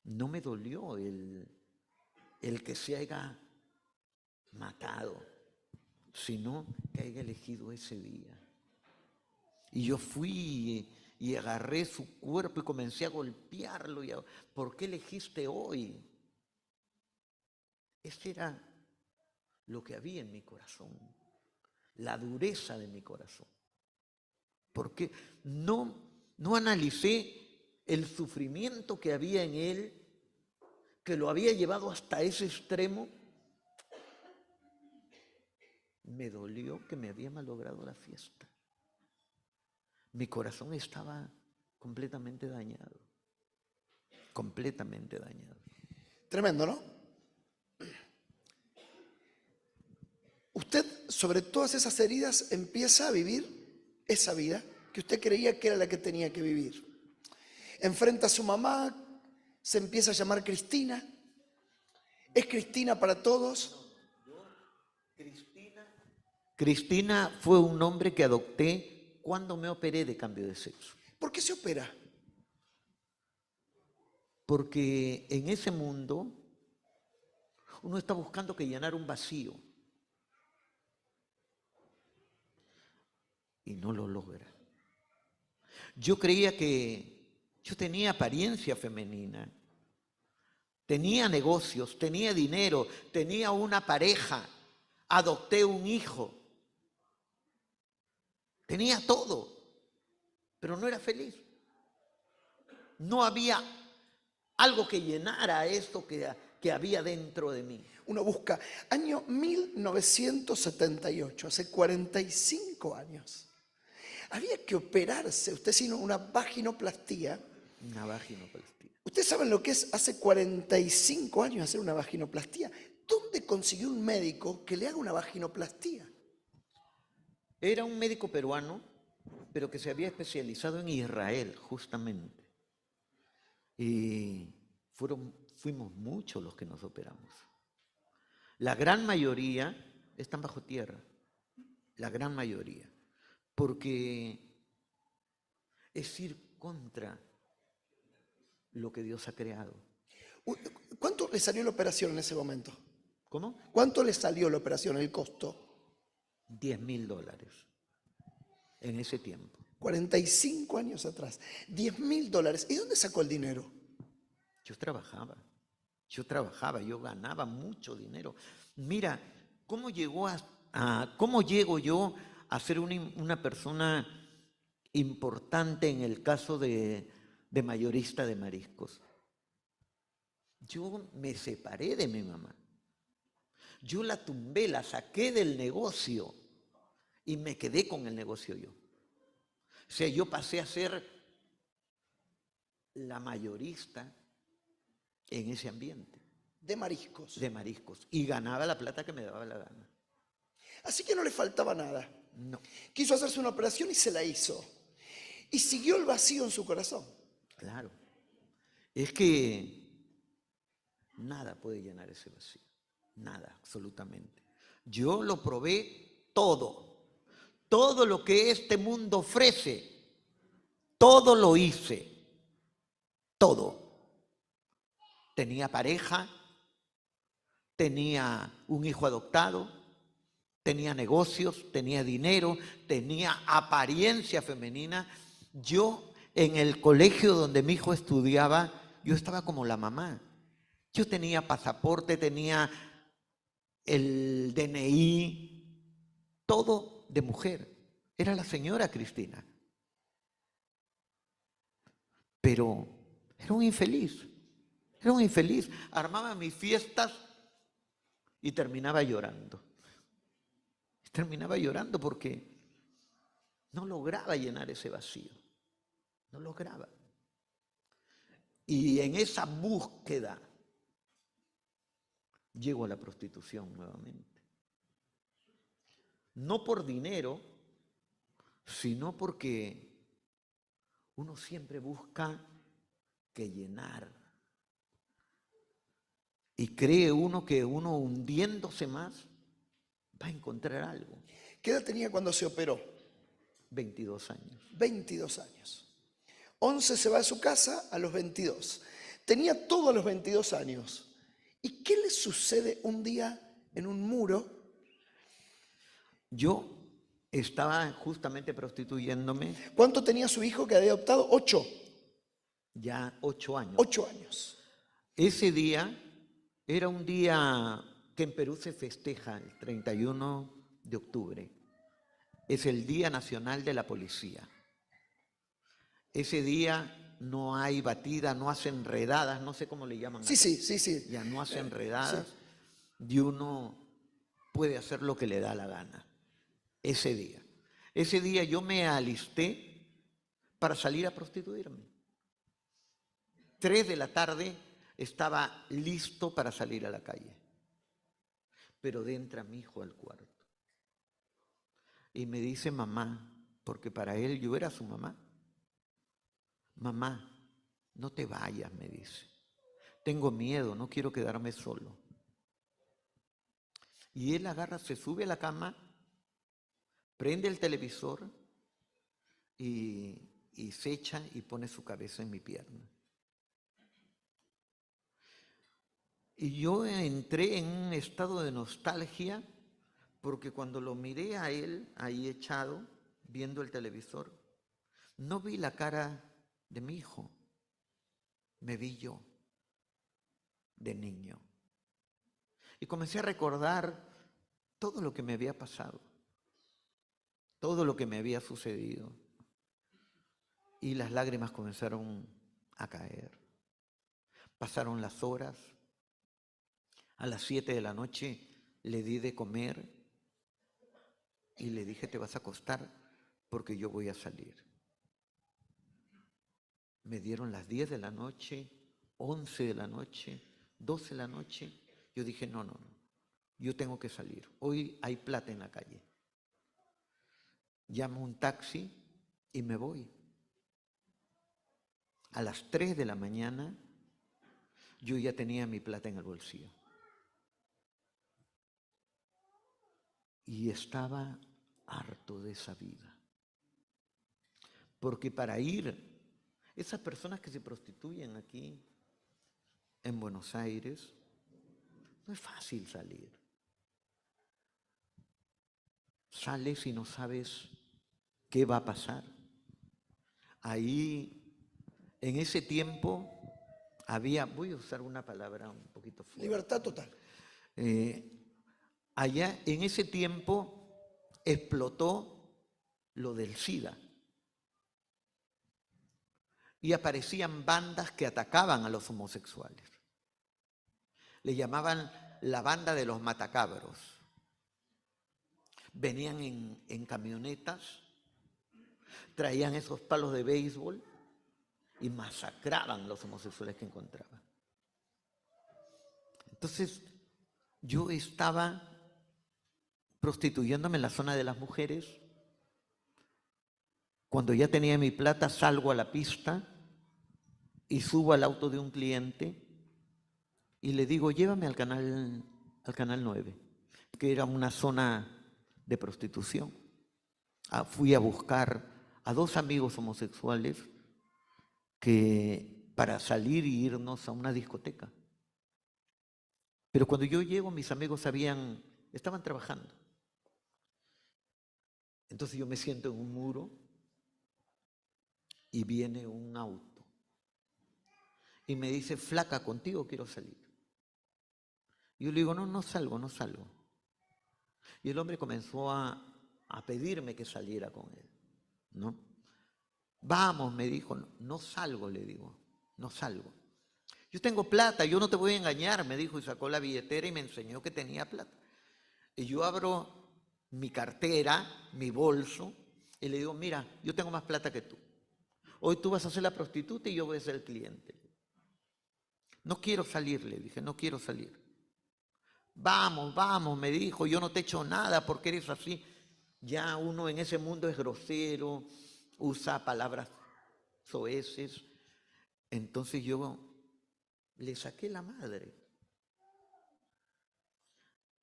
[SPEAKER 2] no me dolió el que se haya matado, sino que haya elegido ese día. Y yo fui y agarré su cuerpo y comencé a golpearlo. ¿Por qué elegiste hoy? Ese era lo que había en mi corazón, la dureza de mi corazón. Porque no analicé el sufrimiento que había en él que lo había llevado hasta ese extremo, me dolió que me había malogrado la fiesta. Mi corazón estaba completamente dañado. Completamente dañado.
[SPEAKER 1] Tremendo, ¿no? Usted, sobre todas esas heridas, empieza a vivir esa vida que usted creía que era la que tenía que vivir. Enfrenta a su mamá, se empieza a llamar Cristina. ¿Es Cristina para todos?
[SPEAKER 2] Cristina fue un nombre que adopté cuando me operé de cambio de sexo.
[SPEAKER 1] ¿Por qué se opera?
[SPEAKER 2] Porque en ese mundo uno está buscando que llenar un vacío y no lo logra. Yo creía que yo tenía apariencia femenina, tenía negocios, tenía dinero, tenía una pareja, adopté un hijo, tenía todo, pero no era feliz. No había algo que llenara esto que había dentro de mí.
[SPEAKER 1] Uno busca, año 1978, hace 45 años. Había que operarse, usted hizo una vaginoplastía.
[SPEAKER 2] Una vaginoplastía.
[SPEAKER 1] ¿Ustedes saben lo que es hace 45 años hacer una vaginoplastía? ¿Dónde consiguió un médico que le haga una vaginoplastía?
[SPEAKER 2] Era un médico peruano, pero que se había especializado en Israel, justamente. Y fuimos muchos los que nos operamos. La gran mayoría están bajo tierra, la gran mayoría, porque es ir contra lo que Dios ha creado.
[SPEAKER 1] ¿Cuánto le salió la operación en ese momento?
[SPEAKER 2] ¿Cómo?
[SPEAKER 1] ¿Cuánto le salió la operación, el costo?
[SPEAKER 2] $10.000 en ese tiempo.
[SPEAKER 1] 45 años atrás, $10.000. ¿Y dónde sacó el dinero?
[SPEAKER 2] Yo trabajaba, yo ganaba mucho dinero. Mira, ¿cómo llego yo a ser una persona importante en el caso de mayorista de mariscos? Yo me separé de mi mamá. Yo la tumbé, la saqué del negocio y me quedé con el negocio yo. O sea, yo pasé a ser la mayorista en ese ambiente.
[SPEAKER 1] De mariscos.
[SPEAKER 2] De mariscos. Y ganaba la plata que me daba la gana.
[SPEAKER 1] Así que no le faltaba nada.
[SPEAKER 2] No.
[SPEAKER 1] Quiso hacerse una operación y se la hizo. Y siguió el vacío en su corazón.
[SPEAKER 2] Claro. Es que nada puede llenar ese vacío. Nada, absolutamente. Yo lo probé todo. Todo lo que este mundo ofrece. Todo lo hice. Todo. Tenía pareja, tenía un hijo adoptado, tenía negocios, tenía dinero, tenía apariencia femenina. Yo en el colegio donde mi hijo estudiaba, yo estaba como la mamá. Yo tenía pasaporte, tenía el DNI, todo de mujer. Era la señora Cristina. Pero era un infeliz. Era un infeliz. Armaba mis fiestas y terminaba llorando. Terminaba llorando porque no lograba llenar ese vacío. No lograba. Y en esa búsqueda llego a la prostitución nuevamente. No por dinero, sino porque uno siempre busca que llenar. Y cree uno que uno hundiéndose más va a encontrar algo.
[SPEAKER 1] ¿Qué edad tenía cuando se operó?
[SPEAKER 2] 22 años.
[SPEAKER 1] 22 años. 11 se va a su casa a los 22. Tenía todo a los 22 años. ¿Y qué le sucede un día en un muro?
[SPEAKER 2] Yo estaba justamente prostituyéndome.
[SPEAKER 1] ¿Cuánto tenía su hijo que había adoptado? 8.
[SPEAKER 2] Ya 8 años.
[SPEAKER 1] 8 años.
[SPEAKER 2] Ese día era un día que en Perú se festeja el 31 de octubre. Es el Día Nacional de la Policía. Ese día no hay batida, no hace enredadas, no sé cómo le llaman.
[SPEAKER 1] Sí, sí, sí, sí.
[SPEAKER 2] Ya no hace enredadas y uno puede hacer lo que le da la gana ese día. Ese día yo me alisté para salir a prostituirme. 3 de la tarde estaba listo para salir a la calle. Pero entra mi hijo al cuarto y me dice mamá, porque para él yo era su mamá. Mamá, no te vayas, me dice. Tengo miedo, no quiero quedarme solo. Y él agarra, se sube a la cama, prende el televisor y se echa y pone su cabeza en mi pierna. Y yo entré en un estado de nostalgia porque cuando lo miré a él ahí echado, viendo el televisor, no vi la cara de mi hijo, me vi yo, de niño. Y comencé a recordar todo lo que me había pasado, todo lo que me había sucedido. Y las lágrimas comenzaron a caer. Pasaron las horas. A las 7 de la noche le di de comer y le dije, te vas a acostar porque yo voy a salir. Me dieron las 10 de la noche, 11 de la noche, 12 de la noche. Yo dije, no, yo tengo que salir. Hoy hay plata en la calle. Llamo un taxi y me voy. A las 3 de la mañana yo ya tenía mi plata en el bolsillo. Y estaba harto de esa vida. Porque para ir, esas personas que se prostituyen aquí en Buenos Aires, no es fácil salir. Sales y no sabes qué va a pasar. Ahí, en ese tiempo, había, voy a usar una palabra un poquito fuerte.
[SPEAKER 1] Libertad total.
[SPEAKER 2] Allá, en ese tiempo, explotó lo del SIDA. Y aparecían bandas que atacaban a los homosexuales. Le llamaban la banda de los matacabros. Venían en camionetas, traían esos palos de béisbol y masacraban a los homosexuales que encontraban. Entonces, yo estaba prostituyéndome en la zona de las mujeres. Cuando ya tenía mi plata, salgo a la pista y subo al auto de un cliente y le digo, llévame al canal 9, que era una zona de prostitución. Fui a buscar a 2 amigos homosexuales para salir y irnos a una discoteca. Pero cuando yo llego, mis amigos estaban trabajando. Entonces yo me siento en un muro y viene un auto y me dice, flaca, contigo quiero salir. Y yo le digo, no salgo. Y el hombre comenzó a pedirme que saliera con él, ¿no? Vamos, me dijo, no salgo, le digo, no salgo. Yo tengo plata, yo no te voy a engañar, me dijo, y sacó la billetera y me enseñó que tenía plata. Y yo abro mi cartera, mi bolso, y le digo, mira, yo tengo más plata que tú. Hoy tú vas a ser la prostituta y yo voy a ser el cliente. No quiero salir, le dije, no quiero salir. Vamos, me dijo, yo no te echo nada porque eres así. Ya uno en ese mundo es grosero, usa palabras soeces. Entonces yo le saqué la madre.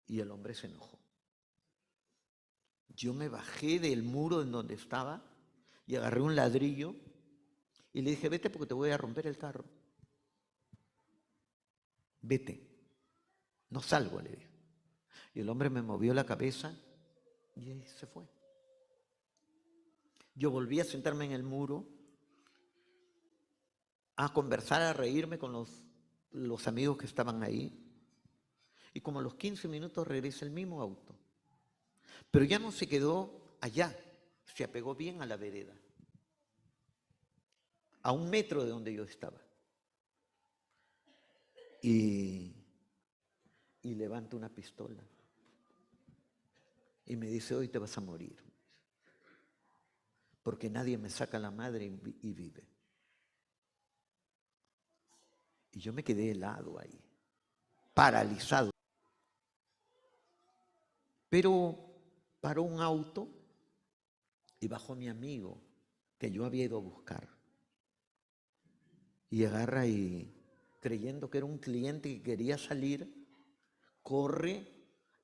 [SPEAKER 2] Y el hombre se enojó. Yo me bajé del muro en donde estaba y agarré un ladrillo y le dije, vete porque te voy a romper el carro. Vete. No salgo, le dije. Y el hombre me movió la cabeza y se fue. Yo volví a sentarme en el muro, a conversar, a reírme con los amigos que estaban ahí. Y como a los 15 minutos regresa el mismo auto. Pero ya no se quedó allá, se apegó bien a la vereda. a 1 metro de donde yo estaba. Y levanta una pistola y me dice, hoy te vas a morir, porque nadie me saca la madre y vive. Y yo me quedé helado ahí, paralizado. Pero paró un auto y bajó mi amigo, que yo había ido a buscar. Y agarra y, creyendo que era un cliente que quería salir, corre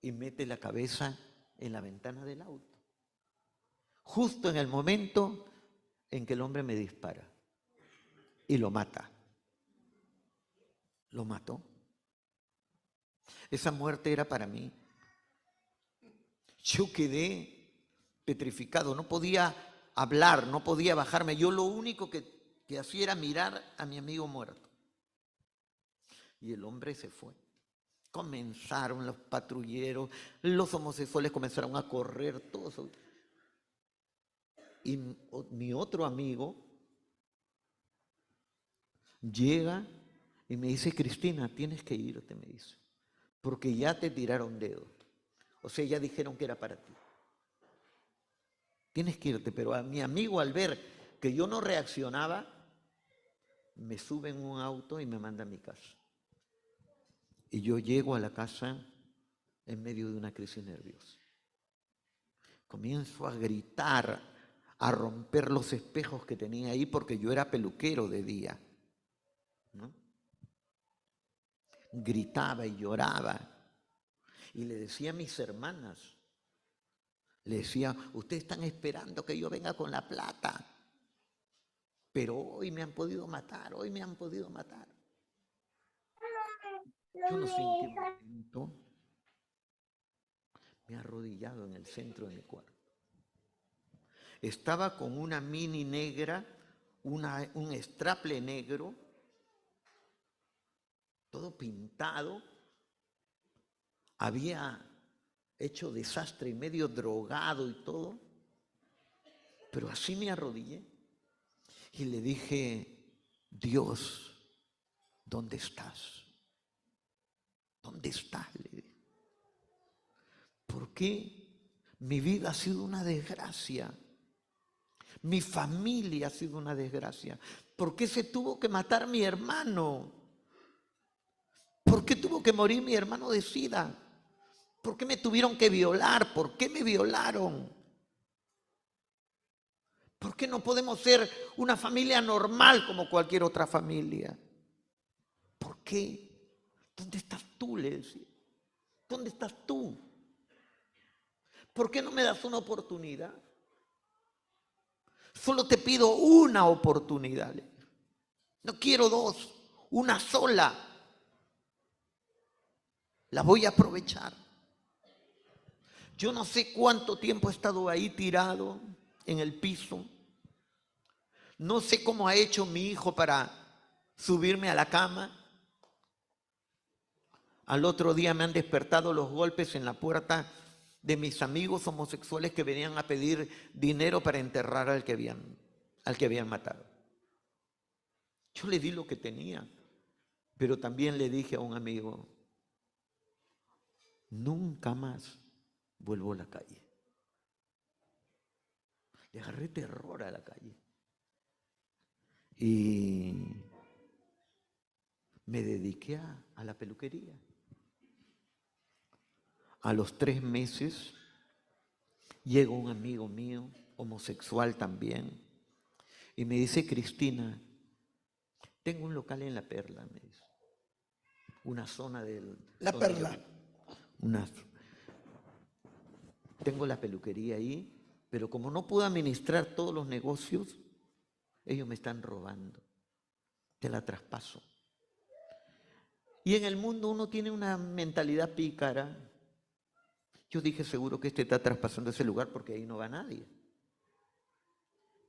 [SPEAKER 2] y mete la cabeza en la ventana del auto. Justo en el momento en que el hombre me dispara y lo mata. Lo mató. Esa muerte era para mí. Yo quedé petrificado, no podía hablar, no podía bajarme. Yo lo único que hacía era mirar a mi amigo muerto. Y el hombre se fue. Comenzaron los patrulleros, los homosexuales comenzaron a correr, todos. Y mi otro amigo llega y me dice, Cristina, tienes que irte, me dice, porque ya te tiraron dedo. O sea, ya dijeron que era para ti. Tienes que irte, pero a mi amigo, al ver que yo no reaccionaba, me sube en un auto y me manda a mi casa. Y yo llego a la casa en medio de una crisis nerviosa. Comienzo a gritar, a romper los espejos que tenía ahí, porque yo era peluquero de día, ¿no? Gritaba y lloraba. Y le decía a mis hermanas, le decía, ustedes están esperando que yo venga con la plata, pero hoy me han podido matar, hoy me han podido matar. Yo no sé en qué momento me he arrodillado en el centro de mi cuarto. Estaba con una mini negra, un straple negro, todo pintado. Había hecho desastre y medio drogado y todo. Pero así me arrodillé y le dije, Dios, ¿dónde estás? ¿Dónde estás? Le dije. ¿Por qué mi vida ha sido una desgracia? Mi familia ha sido una desgracia. ¿Por qué se tuvo que matar mi hermano? ¿Por qué tuvo que morir mi hermano de SIDA? ¿Por qué me tuvieron que violar? ¿Por qué me violaron? ¿Por qué no podemos ser una familia normal como cualquier otra familia? ¿Por qué? ¿Dónde estás tú? Le decía. ¿Dónde estás tú? ¿Por qué no me das una oportunidad? Solo te pido una oportunidad. No quiero dos, una sola. La voy a aprovechar. Yo no sé cuánto tiempo he estado ahí tirado en el piso. No sé cómo ha hecho mi hijo para subirme a la cama. Al otro día me han despertado los golpes en la puerta de mis amigos homosexuales que venían a pedir dinero para enterrar al que habían matado. Yo le di lo que tenía, pero también le dije a un amigo, nunca más vuelvo a la calle. Le agarré terror a la calle. Y me dediqué a la peluquería. A los 3 meses llega un amigo mío, homosexual también, y me dice, Cristina, tengo un local en La Perla, me dice. Una zona del...
[SPEAKER 1] La Perla.
[SPEAKER 2] Tengo la peluquería ahí, pero como no puedo administrar todos los negocios, ellos me están robando. Te la traspaso. Y en el mundo uno tiene una mentalidad pícara. Yo dije, seguro que este está traspasando ese lugar porque ahí no va nadie.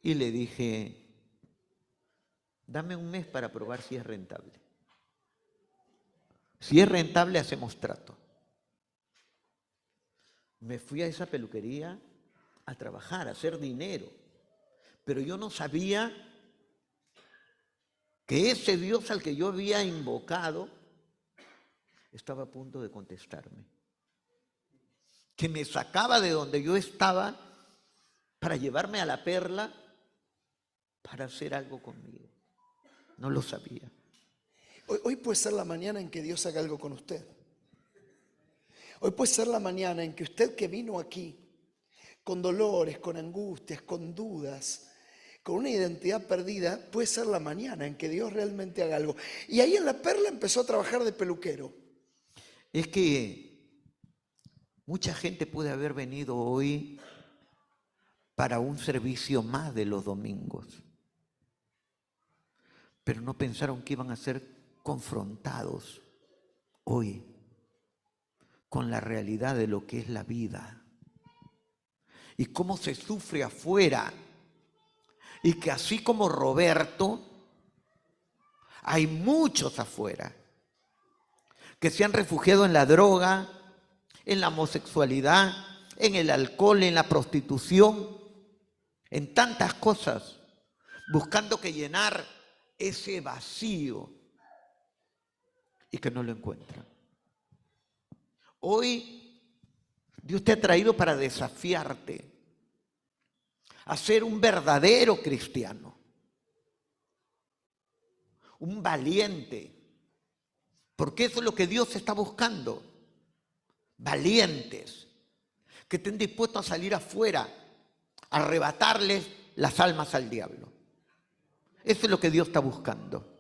[SPEAKER 2] Y le dije, dame 1 mes para probar si es rentable. Si es rentable, hacemos trato. Me fui a esa peluquería a trabajar, a hacer dinero. Pero yo no sabía que ese Dios al que yo había invocado estaba a punto de contestarme, que me sacaba de donde yo estaba para llevarme a la perla para hacer algo conmigo. No lo sabía.
[SPEAKER 1] Hoy puede ser la mañana en que Dios haga algo con usted. Hoy puede ser la mañana en que usted, que vino aquí con dolores, con angustias, con dudas, con una identidad perdida, puede ser la mañana en que Dios realmente haga algo. Y ahí en la perla empezó a trabajar de peluquero.
[SPEAKER 2] Es que mucha gente puede haber venido hoy para un servicio más de los domingos, pero no pensaron que iban a ser confrontados hoy con la realidad de lo que es la vida y cómo se sufre afuera, y que así como Roberto, hay muchos afuera que se han refugiado en la droga, en la homosexualidad, en el alcohol, en la prostitución, en tantas cosas, buscando que llenar ese vacío y que no lo encuentran. Hoy Dios te ha traído para desafiarte a ser un verdadero cristiano, un valiente, porque eso es lo que Dios está buscando. Valientes, que estén dispuestos a salir afuera, a arrebatarles las almas al diablo. Eso es lo que Dios está buscando.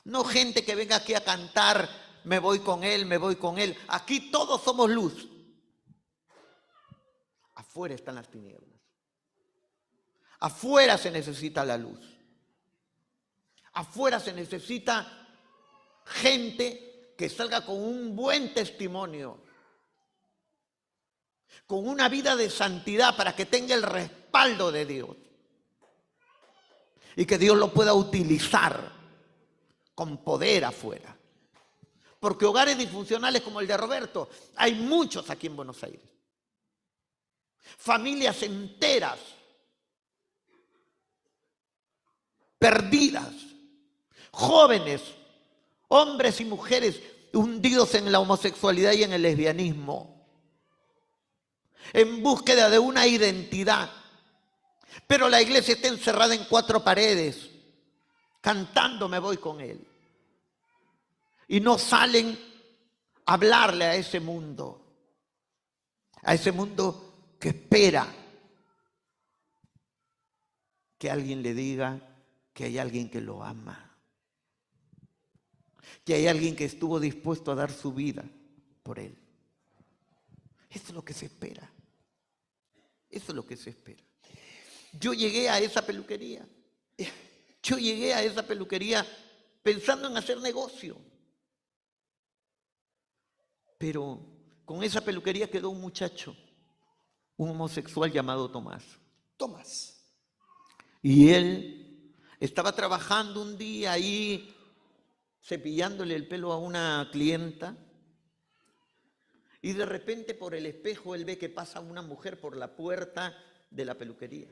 [SPEAKER 2] No gente que venga aquí a cantar, me voy con él, me voy con él. Aquí todos somos luz. Afuera están las tinieblas. Afuera se necesita la luz. Afuera se necesita gente que salga con un buen testimonio, con una vida de santidad para que tenga el respaldo de Dios y que Dios lo pueda utilizar con poder afuera. Porque hogares disfuncionales como el de Roberto hay muchos aquí en Buenos Aires. Familias enteras perdidas, jóvenes, hombres y mujeres hundidos en la homosexualidad y en el lesbianismo, en búsqueda de una identidad. Pero la iglesia está encerrada en 4 paredes, cantando me voy con él. Y no salen a hablarle a ese mundo que espera que alguien le diga que hay alguien que lo ama, que hay alguien que estuvo dispuesto a dar su vida por él. Eso es lo que se espera. Eso es lo que se espera. Yo llegué a esa peluquería. Yo llegué a esa peluquería pensando en hacer negocio. Pero con esa peluquería quedó un muchacho, un homosexual llamado Tomás.
[SPEAKER 1] Tomás.
[SPEAKER 2] Y él estaba trabajando un día ahí, cepillándole el pelo a una clienta, y de repente por el espejo él ve que pasa una mujer por la puerta de la peluquería.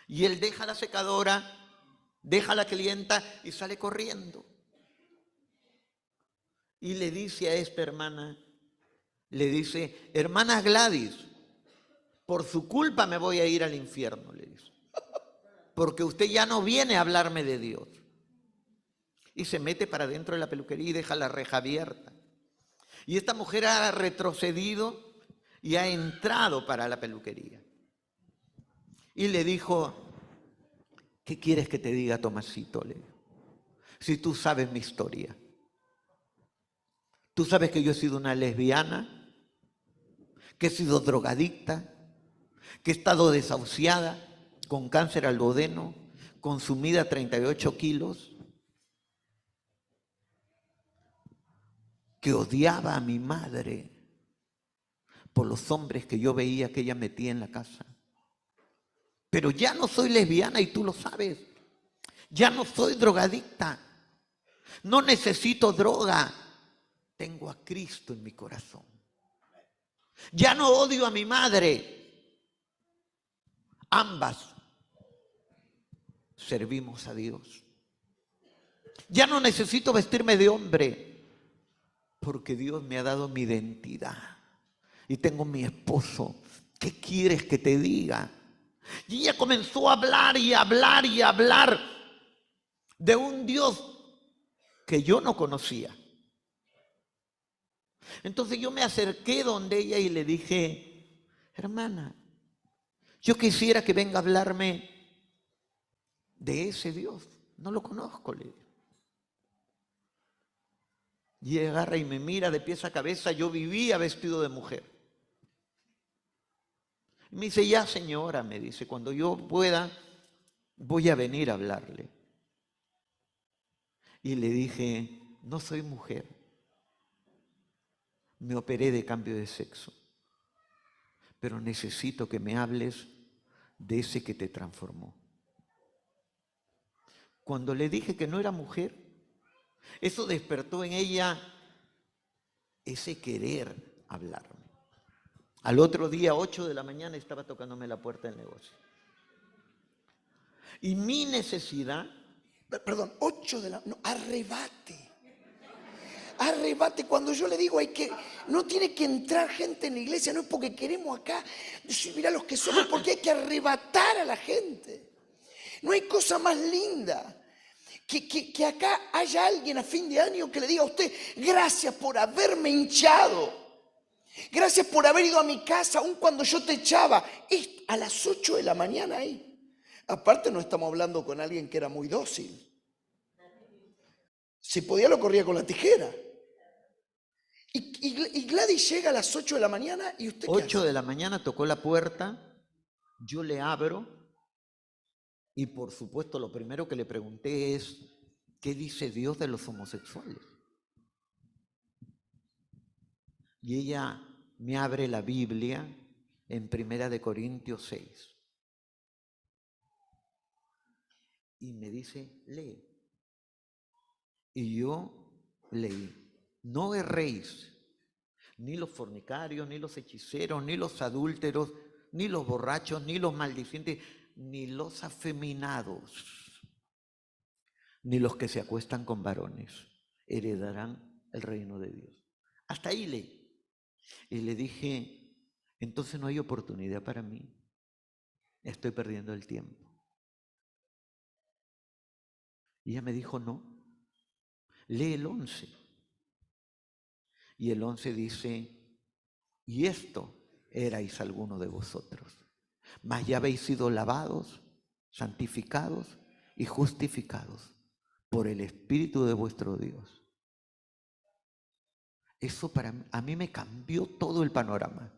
[SPEAKER 2] Y él deja la secadora, deja a la clienta y sale corriendo. Y le dice a esta hermana, le dice, hermana Gladys, por su culpa me voy a ir al infierno, le dice. Porque usted ya no viene a hablarme de Dios. Y se mete para dentro de la peluquería y deja la reja abierta. Y esta mujer ha retrocedido y ha entrado para la peluquería. Y le dijo, ¿qué quieres que te diga, Tomasito? Le dijo, si tú sabes mi historia. Tú sabes que yo he sido una lesbiana, que he sido drogadicta, que he estado desahuciada, con cáncer al duodeno, consumida 38 kilos, que odiaba a mi madre por los hombres que yo veía que ella metía en la casa. Pero ya no soy lesbiana y tú lo sabes. Ya no soy drogadicta. No necesito droga. Tengo a Cristo en mi corazón. Ya no odio a mi madre. Ambas servimos a Dios. Ya no necesito vestirme de hombre, porque Dios me ha dado mi identidad. Y tengo mi esposo. ¿Qué quieres que te diga? Y ella comenzó a hablar y hablar y hablar de un Dios que yo no conocía. Entonces yo me acerqué donde ella y le dije, hermana, yo quisiera que venga a hablarme de ese Dios. No lo conozco, le digo. Y ella agarra y me mira de pies a cabeza. Yo vivía vestido de mujer. Y me dice, ya señora, me dice, cuando yo pueda, voy a venir a hablarle. Y le dije, no soy mujer. Me operé de cambio de sexo. Pero necesito que me hables de ese que te transformó. Cuando le dije que no era mujer, eso despertó en ella ese querer hablarme. Al otro día, 8 de la mañana, estaba tocándome la puerta del negocio. Y mi necesidad...
[SPEAKER 1] Perdón, 8 de la... No, arrebate. Arrebate. Cuando yo le digo no tiene que entrar gente en la iglesia, no es porque queremos acá mirá los que somos, porque hay que arrebatar a la gente. No hay cosa más linda que acá haya alguien a fin de año que le diga a usted, gracias por haberme hinchado. Gracias por haber ido a mi casa, aun cuando yo te echaba. A las 8 de la mañana ahí. Aparte no estamos hablando con alguien que era muy dócil. Si podía lo corría con la tijera. Y Gladys llega a las 8 de la mañana y usted
[SPEAKER 2] 8 de la mañana tocó la puerta, yo le abro y por supuesto lo primero que le pregunté es, ¿qué dice Dios de los homosexuales? Y ella me abre la Biblia en 1 Corintios 6 y me dice, lee. Y yo leí, no erréis, ni los fornicarios, ni los hechiceros, ni los adúlteros, ni los borrachos, ni los maldicientes, ni los afeminados, ni los que se acuestan con varones, heredarán el reino de Dios. Hasta ahí leí. Y le dije, entonces no hay oportunidad para mí. Estoy perdiendo el tiempo. Y ella me dijo, no, lee el 11. Y el 11 dice, y esto erais alguno de vosotros, mas ya habéis sido lavados, santificados y justificados por el Espíritu de vuestro Dios. Eso a mí me cambió todo el panorama.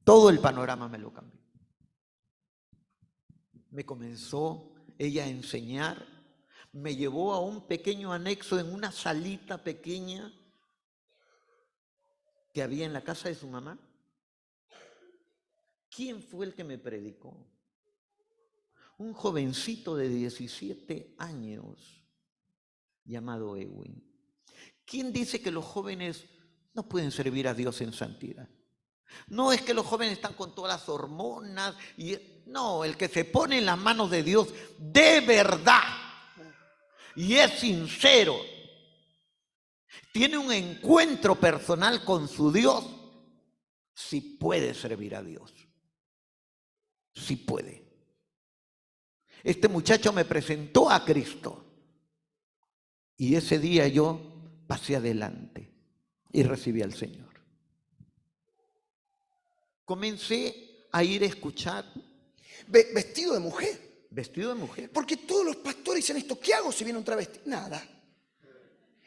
[SPEAKER 2] Todo el panorama me lo cambió. Me comenzó ella a enseñar, me llevó a un pequeño anexo en una salita pequeña que había en la casa de su mamá. ¿Quién fue el que me predicó? Un jovencito de 17 años llamado Edwin. ¿Quién dice que los jóvenes no pueden servir a Dios en santidad? No es que los jóvenes están con todas las hormonas. No, el que se pone en las manos de Dios de verdad y es sincero, tiene un encuentro personal con su Dios, sí puede servir a Dios. Sí puede. Este muchacho me presentó a Cristo y ese día yo pasé adelante y recibí al Señor. Comencé a ir a escuchar.
[SPEAKER 1] Vestido de mujer.
[SPEAKER 2] Vestido de mujer.
[SPEAKER 1] Porque todos los pastores dicen esto, ¿qué hago si viene un travesti? Nada.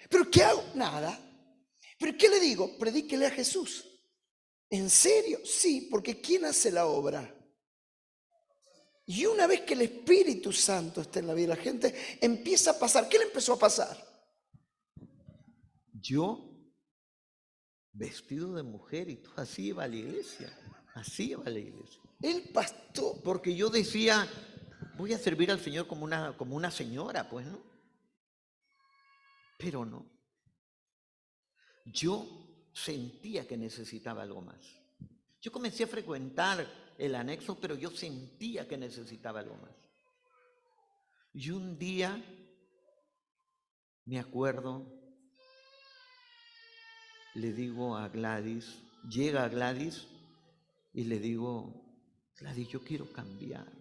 [SPEAKER 1] ¿Pero qué hago? Nada. ¿Pero qué le digo? Predíquele a Jesús. ¿En serio? Sí, porque ¿quién hace la obra? Y una vez que el Espíritu Santo está en la vida de la gente, empieza a pasar. ¿Qué le empezó a pasar?
[SPEAKER 2] Yo, vestido de mujer y todo, así iba a la iglesia. Así iba a la iglesia.
[SPEAKER 1] El pastor.
[SPEAKER 2] Porque yo decía, voy a servir al Señor como una señora, pues, ¿no? Pero no. Yo sentía que necesitaba algo más. Yo comencé a frecuentar el anexo, pero yo sentía que necesitaba algo más. Y un día Me acuerdo, le digo a Gladys, llega Gladys y le digo, Gladys, yo quiero cambiar.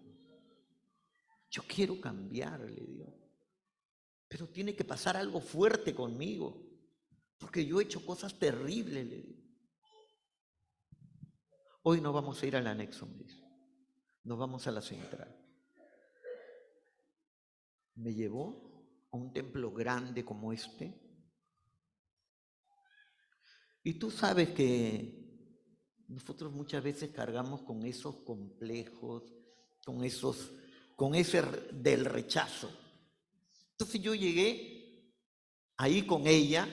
[SPEAKER 2] Yo quiero cambiar, le digo. Pero tiene que pasar algo fuerte conmigo, porque yo he hecho cosas terribles, le digo. Hoy no vamos a ir al anexo, me dice. Nos vamos a la central. Me llevó a un templo grande como este. Y tú sabes que nosotros muchas veces cargamos con esos complejos, con ese del rechazo. Entonces yo llegué ahí con ella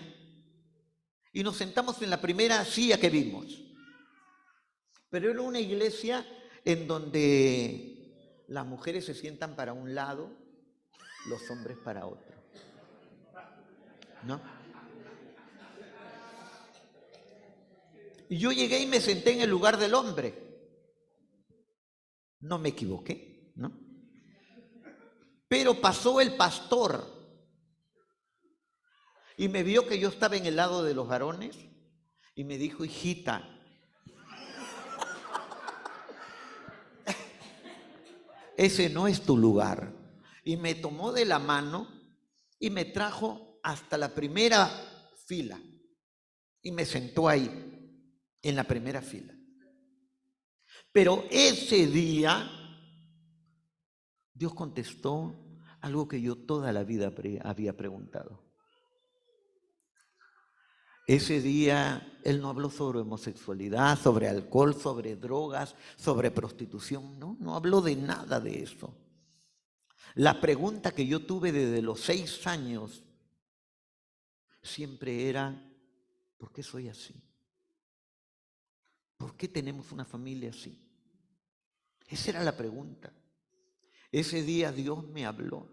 [SPEAKER 2] y nos sentamos en la primera silla que vimos. Pero era una iglesia en donde las mujeres se sientan para un lado, los hombres para otro. ¿No? Y yo llegué y me senté en el lugar del hombre. No me equivoqué, ¿no? Pero pasó el pastor y me vio que yo estaba en el lado de los varones y me dijo, hijita, ese no es tu lugar. Y me tomó de la mano y me trajo hasta la primera fila y me sentó ahí, en la primera fila. Pero ese día Dios contestó algo que yo toda la vida había preguntado. Ese día Él no habló sobre homosexualidad, sobre alcohol, sobre drogas, sobre prostitución. No habló de nada de eso. La pregunta que yo tuve desde los 6 años siempre era, ¿por qué soy así? ¿Por qué tenemos una familia así? Esa era la pregunta. Ese día Dios me habló.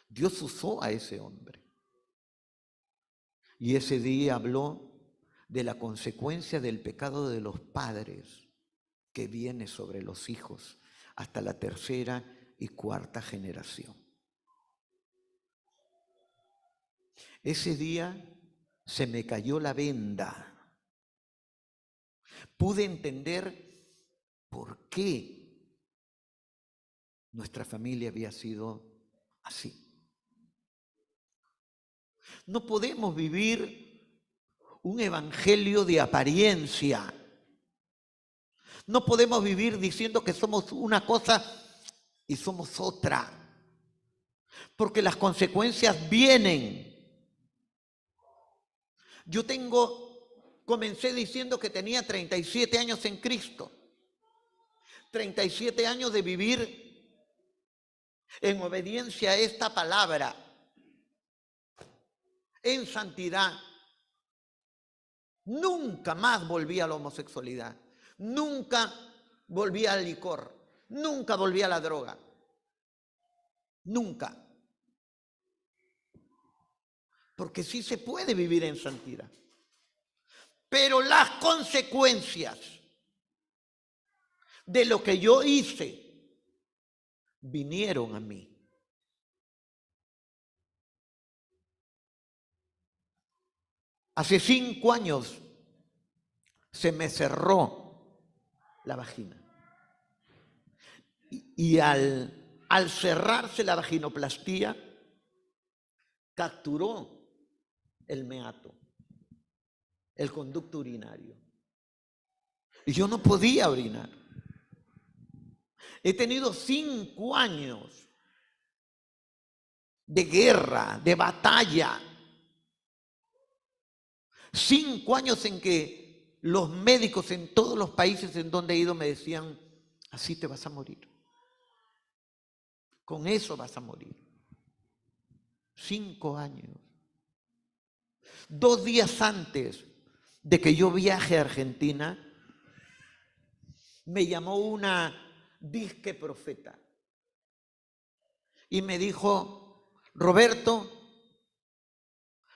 [SPEAKER 2] Dios usó a ese hombre. Y ese día habló de la consecuencia del pecado de los padres que viene sobre los hijos hasta la 3ª y 4ª generación. Ese día se me cayó la venda. Pude entender por qué nuestra familia había sido así. No podemos vivir un evangelio de apariencia. No podemos vivir diciendo que somos una cosa y somos otra. Porque las consecuencias vienen. Comencé diciendo que tenía 37 años en Cristo. 37 años de vivir en obediencia a esta palabra, en santidad. Nunca más volví a la homosexualidad, nunca volví al licor, nunca volví a la droga, nunca. Porque sí se puede vivir en santidad, pero las consecuencias de lo que yo hice vinieron a mí. Hace 5 años se me cerró la vagina. Y al cerrarse la vaginoplastía, capturó el meato, el conducto urinario. Y yo no podía orinar. He tenido 5 años de guerra, de batalla. 5 años en que los médicos en todos los países en donde he ido me decían, así te vas a morir. Con eso vas a morir. 5 años. 2 días antes de que yo viaje a Argentina, me llamó una disque profeta y me dijo, Roberto,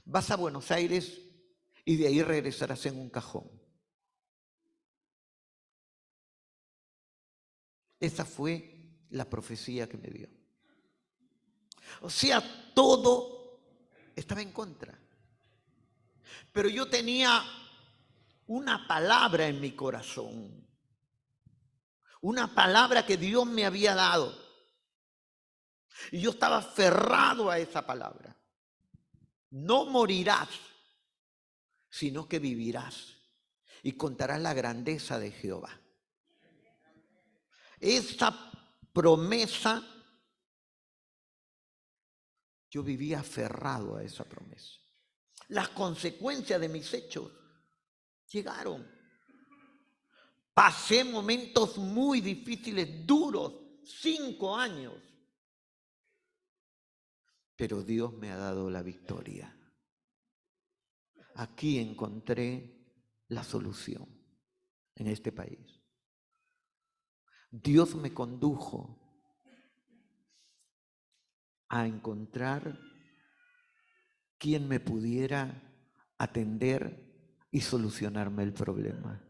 [SPEAKER 2] vas a Buenos Aires y de ahí regresarás en un cajón. Esa fue la profecía que me dio. O sea, todo estaba en contra. Pero yo tenía una palabra en mi corazón. Una palabra que Dios me había dado. Y yo estaba aferrado a esa palabra. No morirás, sino que vivirás y contarás la grandeza de Jehová. Esa promesa, yo vivía aferrado a esa promesa. Las consecuencias de mis hechos llegaron. Pasé momentos muy difíciles, duros, 5 años. Pero Dios me ha dado la victoria. Aquí encontré la solución en este país. Dios me condujo a encontrar quien me pudiera atender y solucionarme el problema.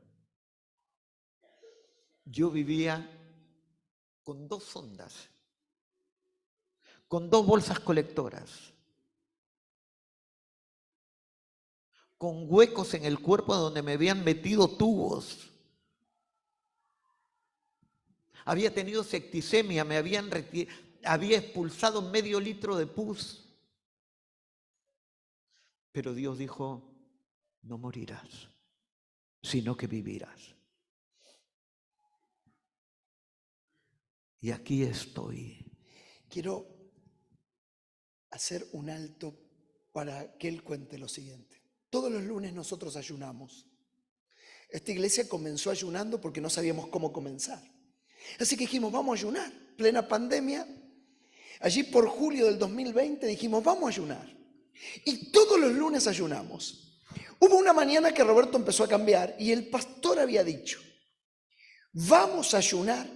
[SPEAKER 2] Yo vivía con 2 sondas, con 2 bolsas colectoras, con huecos en el cuerpo donde me habían metido tubos. Había tenido septicemia, había expulsado medio litro de pus. Pero Dios dijo, no morirás, sino que vivirás. Y aquí estoy.
[SPEAKER 1] Quiero hacer un alto para que él cuente lo siguiente. Todos los lunes nosotros ayunamos. Esta iglesia comenzó ayunando porque no sabíamos cómo comenzar. Así que dijimos, vamos a ayunar. Plena pandemia. Allí por julio del 2020 dijimos, vamos a ayunar. Y todos los lunes ayunamos. Hubo una mañana que Roberto empezó a cambiar y el pastor había dicho, vamos a ayunar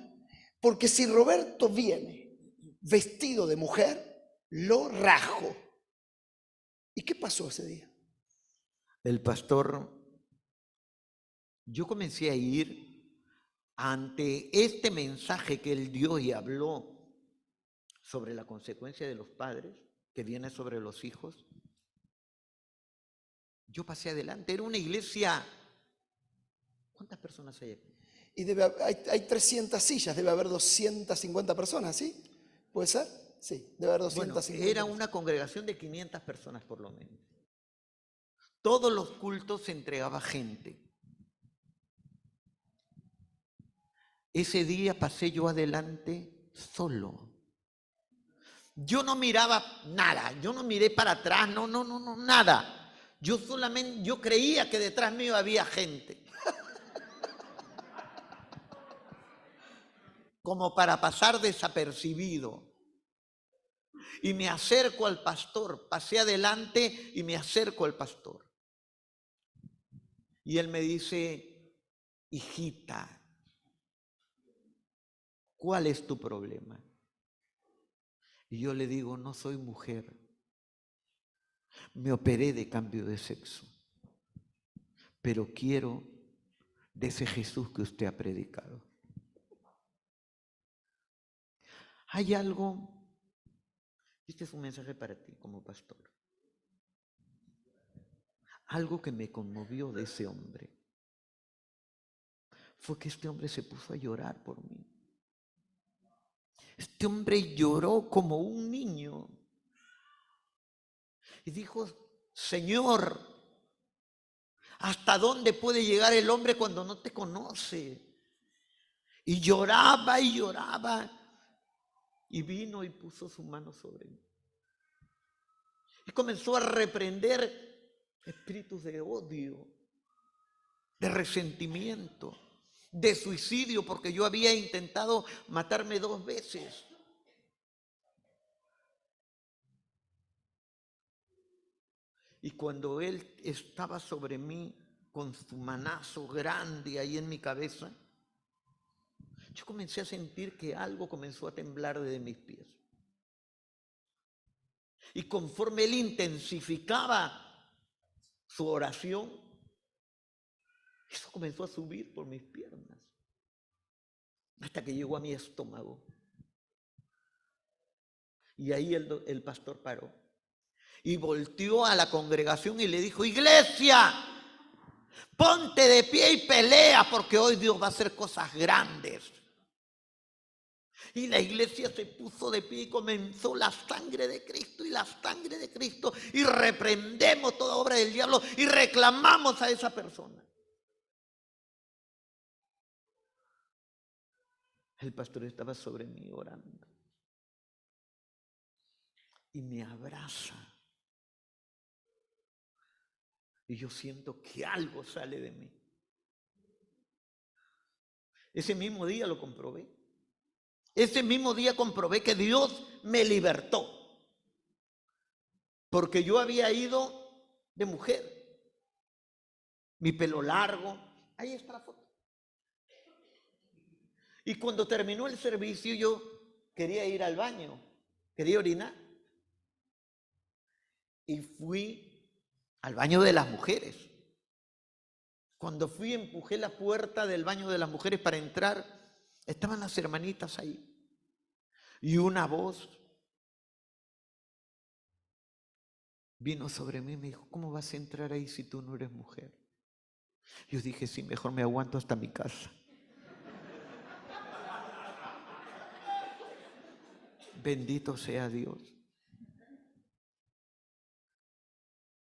[SPEAKER 1] porque si Roberto viene vestido de mujer, lo rajo. ¿Y qué pasó ese día?
[SPEAKER 2] El pastor, yo comencé a ir ante este mensaje que él dio y habló sobre la consecuencia de los padres que viene sobre los hijos. Yo pasé adelante, era una iglesia. ¿Cuántas personas hay aquí?
[SPEAKER 1] Y hay 300 sillas, debe haber 250 personas, ¿sí? ¿Puede ser? Sí, debe haber 250.
[SPEAKER 2] Bueno, era una congregación de 500 personas por lo menos. Todos los cultos se entregaba gente. Ese día pasé yo adelante solo. Yo no miraba nada, yo no miré para atrás, no, nada. Yo creía que detrás mío había gente. Como para pasar desapercibido. Y me acerco al pastor, pasé adelante y me acerco al pastor. Y él me dice, hijita, ¿cuál es tu problema? Y yo le digo, no soy mujer, me operé de cambio de sexo, pero quiero de ese Jesús que usted ha predicado. Hay algo, este es un mensaje para ti como pastor, algo que me conmovió de ese hombre, fue que este hombre se puso a llorar por mí. Este hombre lloró como un niño y dijo, Señor, ¿hasta dónde puede llegar el hombre cuando no te conoce? Y lloraba y lloraba. Y vino y puso su mano sobre mí. Y comenzó a reprender espíritus de odio, de resentimiento, de suicidio, porque yo había intentado matarme 2 veces. Y cuando él estaba sobre mí con su manazo grande ahí en mi cabeza, yo comencé a sentir que algo comenzó a temblar desde mis pies. Y conforme él intensificaba su oración, eso comenzó a subir por mis piernas, hasta que llegó a mi estómago. Y ahí el pastor paró y volteó a la congregación y le dijo: iglesia, ponte de pie y pelea, porque hoy Dios va a hacer cosas grandes. Y la iglesia se puso de pie y comenzó la sangre de Cristo y la sangre de Cristo. Y reprendemos toda obra del diablo y reclamamos a esa persona. El pastor estaba sobre mí orando. Y me abraza. Y yo siento que algo sale de mí. Ese mismo día lo comprobé. Ese mismo día comprobé que Dios me libertó. Porque yo había ido de mujer. Mi pelo largo. Ahí está la foto. Y cuando terminó el servicio yo quería ir al baño. Quería orinar. Y fui al baño de las mujeres. Cuando fui, empujé la puerta del baño de las mujeres para entrar. Estaban las hermanitas ahí. Y una voz vino sobre mí y me dijo: ¿cómo vas a entrar ahí si tú no eres mujer? Yo dije: sí, mejor me aguanto hasta mi casa. Bendito sea Dios.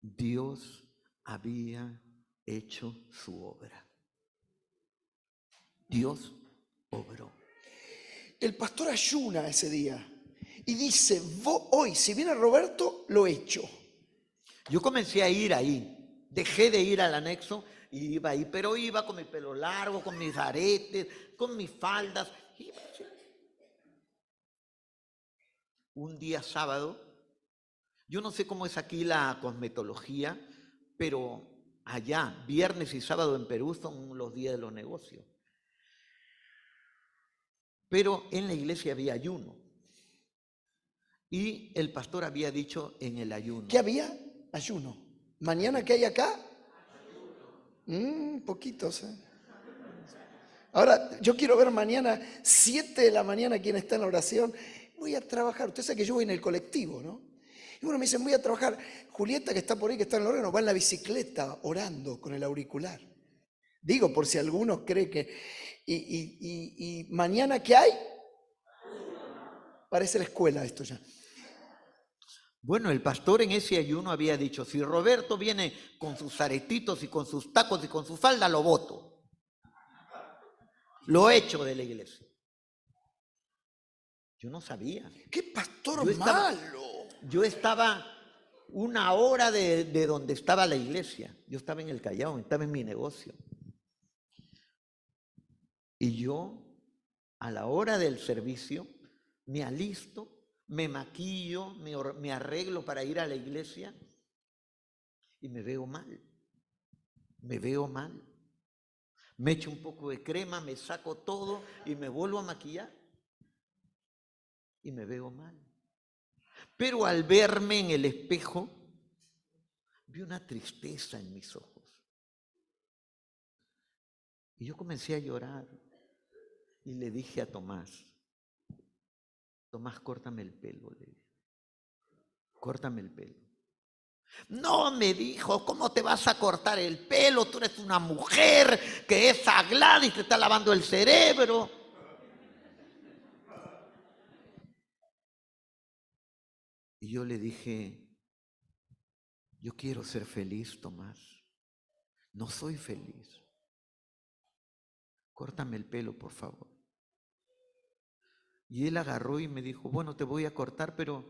[SPEAKER 2] Dios había hecho su obra. Dios obró.
[SPEAKER 1] El pastor ayuna ese día y dice: hoy, si viene Roberto, lo echo.
[SPEAKER 2] Yo comencé a ir ahí. Dejé de ir al anexo y iba ahí, pero iba con mi pelo largo, con mis aretes, con mis faldas. Iba así. Un día sábado, yo no sé cómo es aquí la cosmetología, pero allá, viernes y sábado en Perú son los días de los negocios. Pero en la iglesia había ayuno. Y el pastor había dicho en el ayuno.
[SPEAKER 1] ¿Qué había? Ayuno. ¿Mañana qué hay acá? Poquitos, ¿eh? Ahora, yo quiero ver mañana, 7 de la mañana, quien está en la oración. Voy a trabajar. Usted sabe que yo voy en el colectivo, ¿no? Y bueno, me dicen: voy a trabajar. Julieta, que está por ahí, que está en el órgano, va en la bicicleta orando con el auricular. Digo, por si alguno cree que... ¿Y mañana qué hay? Parece la escuela esto ya.
[SPEAKER 2] Bueno, el pastor en ese ayuno había dicho: si Roberto viene con sus aretitos y con sus tacos y con su falda, lo boto. Lo echo de la iglesia. Yo no sabía.
[SPEAKER 1] ¡Qué pastor malo!
[SPEAKER 2] Yo estaba 1 hora de donde estaba la iglesia. Yo estaba en el Callao, estaba en mi negocio. Y yo, a la hora del servicio, me alisto, me maquillo, me arreglo para ir a la iglesia y me veo mal. Me veo mal. Me echo un poco de crema, me saco todo y me vuelvo a maquillar. Y me veo mal. Pero al verme en el espejo, vi una tristeza en mis ojos. Y yo comencé a llorar. Y le dije a Tomás: Tomás, córtame el pelo, le dije. Córtame el pelo. No, me dijo, ¿cómo te vas a cortar el pelo? Tú eres una mujer que es sagrada y te está lavando el cerebro. Y yo le dije: yo quiero ser feliz, Tomás. No soy feliz. Córtame el pelo, por favor. Y él agarró y me dijo: bueno, te voy a cortar, pero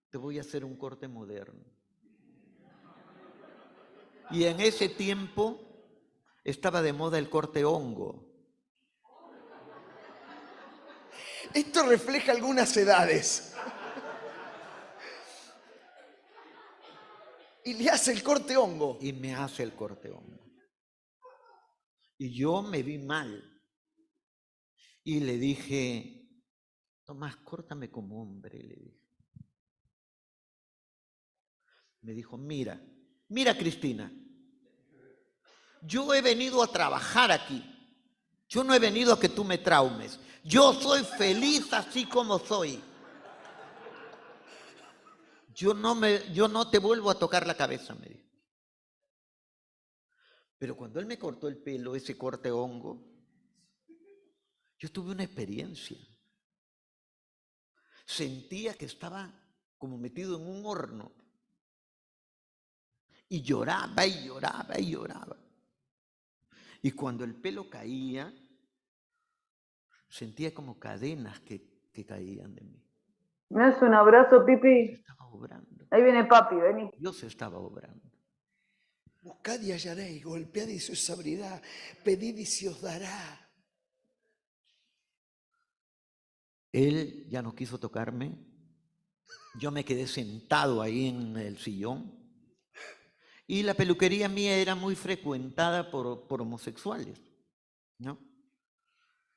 [SPEAKER 2] te voy a hacer un corte moderno. Y en ese tiempo estaba de moda el corte hongo.
[SPEAKER 1] Esto refleja algunas edades. Y le hace el corte hongo.
[SPEAKER 2] Y me hace el corte hongo. Y yo me vi mal. Y le dije: Tomás, córtame como hombre, le dije. Me dijo: mira, Cristina, yo he venido a trabajar aquí. Yo no he venido a que tú me traumes. Yo soy feliz así como soy. yo no te vuelvo a tocar la cabeza, me dijo. Pero cuando él me cortó el pelo, ese corte hongo, yo tuve una experiencia. Sentía que estaba como metido en un horno. Y lloraba y lloraba y lloraba. Y cuando el pelo caía, sentía como cadenas que caían de mí.
[SPEAKER 3] ¿Me das un abrazo,
[SPEAKER 2] Dios
[SPEAKER 3] Pipi?
[SPEAKER 2] estaba obrando.
[SPEAKER 3] Ahí viene papi, vení.
[SPEAKER 2] Dios estaba obrando.
[SPEAKER 1] Buscad y hallaréis, golpead y se os abrirá, pedid y se os dará.
[SPEAKER 2] Él ya no quiso tocarme. Yo me quedé sentado ahí en el sillón. Y la peluquería mía era muy frecuentada por homosexuales, ¿no?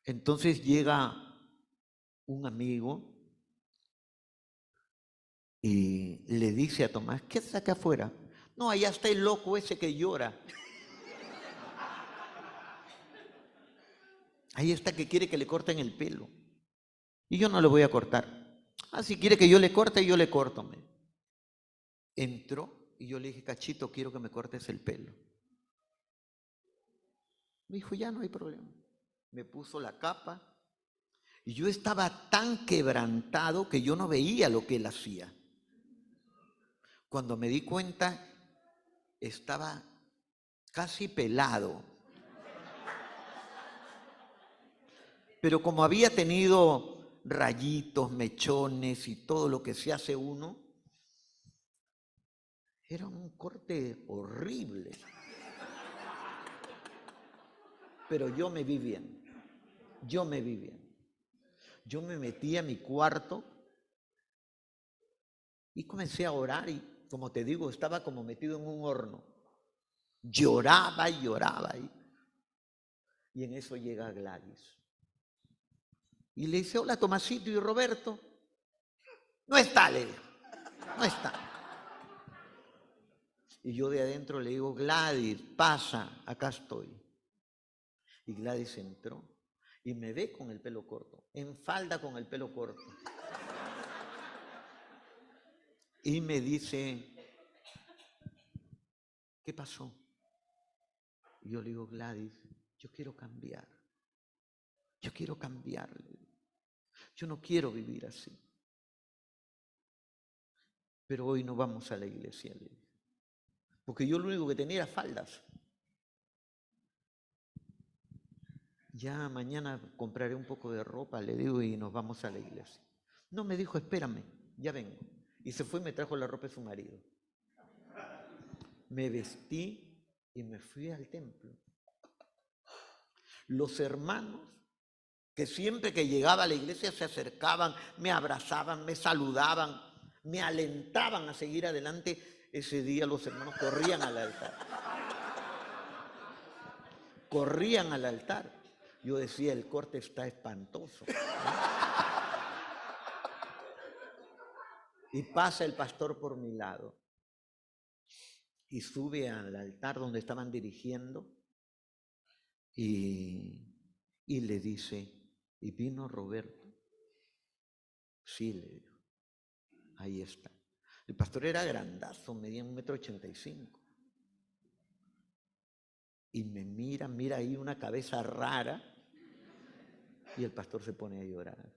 [SPEAKER 2] Entonces llega un amigo y le dice a Tomás, ¿qué haces acá afuera? No, allá está el loco ese que llora. Ahí está que quiere que le corten el pelo. Y yo no le voy a cortar. Ah, si quiere que yo le corte, yo le corto. Entró y yo le dije, Cachito, quiero que me cortes el pelo. Me dijo, ya no hay problema. Me puso la capa y yo estaba tan quebrantado que yo no veía lo que él hacía. Cuando me di cuenta, estaba casi pelado. Pero como había tenido rayitos, mechones y todo lo que se hace uno, era un corte horrible. Pero yo me vi bien. Yo me vi bien. Yo me metí a mi cuarto y comencé a orar y, como te digo, estaba como metido en un horno. Lloraba y lloraba. Y en eso llega Gladys. Y le dice, hola Tomasito y Roberto. No está, le dijo. No está. Y yo de adentro le digo, Gladys, pasa, acá estoy. Y Gladys entró y me ve con el pelo corto, en falda con el pelo corto. Y me dice, ¿qué pasó? Y yo le digo, Gladys, yo quiero cambiar. Yo quiero cambiarle. Yo no quiero vivir así. Pero hoy no vamos a la iglesia, le dije. Porque yo lo único que tenía era faldas. Ya mañana compraré un poco de ropa, le digo, y nos vamos a la iglesia. No, me dijo, espérame, ya vengo. Y se fue y me trajo la ropa de su marido. Me vestí y me fui al templo. Los hermanos, que siempre que llegaba a la iglesia se acercaban, me abrazaban, me saludaban, me alentaban a seguir adelante, ese día los hermanos corrían al altar. Corrían al altar. Yo decía, el corte está espantoso. Y pasa el pastor por mi lado. Y sube al altar donde estaban dirigiendo. Y le dice, ¿y vino Roberto? Sí, le dijo. Ahí está. El pastor era grandazo, medía 1,85 m. Y me mira ahí una cabeza rara. Y el pastor se pone a llorar.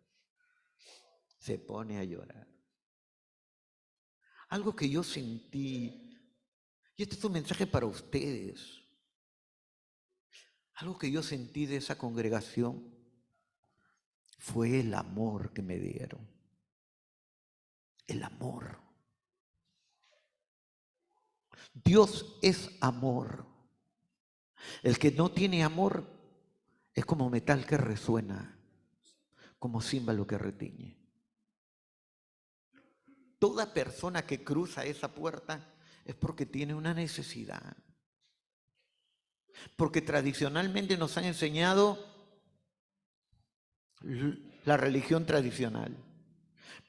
[SPEAKER 2] Se pone a llorar. Algo que yo sentí, y este es un mensaje para ustedes, algo que yo sentí de esa congregación fue el amor que me dieron. El amor. Dios es amor. El que no tiene amor es como metal que resuena, como címbalo que retiñe. Toda persona que cruza esa puerta es porque tiene una necesidad. Porque tradicionalmente nos han enseñado la religión tradicional.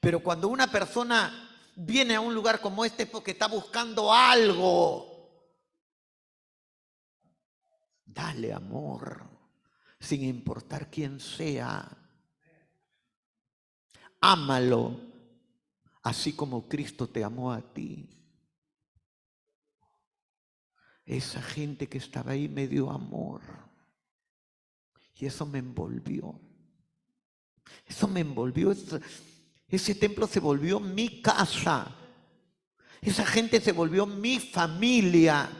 [SPEAKER 2] Pero cuando una persona viene a un lugar como este es porque está buscando algo. Dale amor, sin importar quién sea. Ámalo, así como Cristo te amó a ti. Esa gente que estaba ahí me dio amor. Y eso me envolvió. Eso me envolvió. Ese templo se volvió mi casa. Esa gente se volvió mi familia.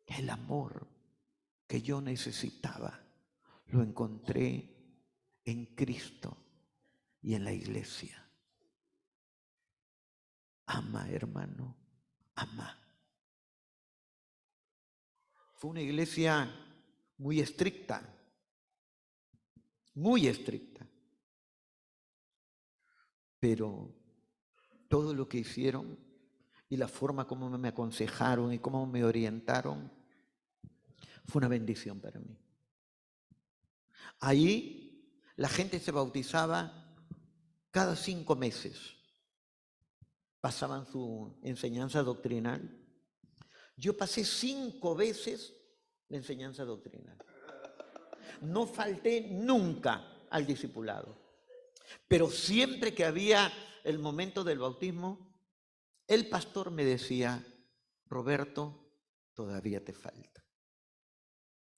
[SPEAKER 2] El amor que yo necesitaba lo encontré en Cristo y en la iglesia. Ama, hermano, ama. Fue una iglesia muy estricta, muy estricta. Pero todo lo que hicieron y la forma como me aconsejaron y cómo me orientaron fue una bendición para mí. Ahí la gente se bautizaba cada 5 meses. Pasaban su enseñanza doctrinal. Yo pasé 5 veces la enseñanza doctrinal. No falté nunca al discipulado. Pero siempre que había el momento del bautismo, el pastor me decía, Roberto, todavía te falta.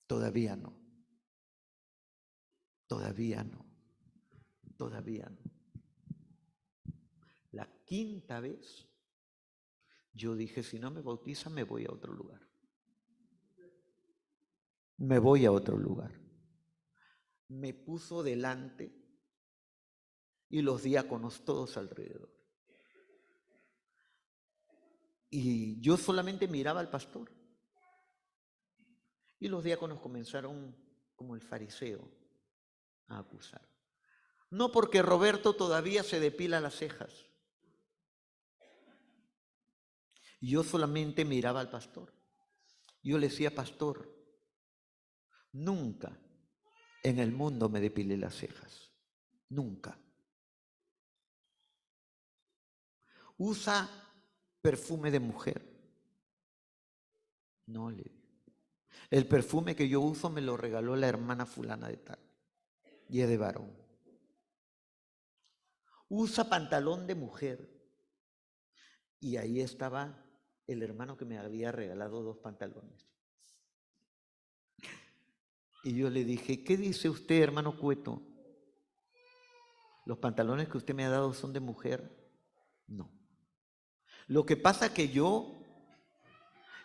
[SPEAKER 2] Todavía no. Todavía no. Todavía no. La 5ª vez, yo dije, si no me bautizan, me voy a otro lugar. Me voy a otro lugar. Me puso delante y los diáconos todos alrededor. Y yo solamente miraba al pastor. Y los diáconos comenzaron, como el fariseo, a acusar. No porque Roberto todavía se depila las cejas. Y yo solamente miraba al pastor. Yo le decía, pastor, nunca en el mundo me depilé las cejas. Nunca. Usa perfume de mujer. No le digo. El perfume que yo uso me lo regaló la hermana fulana de tal. Y es de varón. Usa pantalón de mujer. Y ahí estaba el hermano que me había regalado 2 pantalones. Y yo le dije, ¿qué dice usted, hermano Cueto? ¿Los pantalones que usted me ha dado son de mujer? No. Lo que pasa es que yo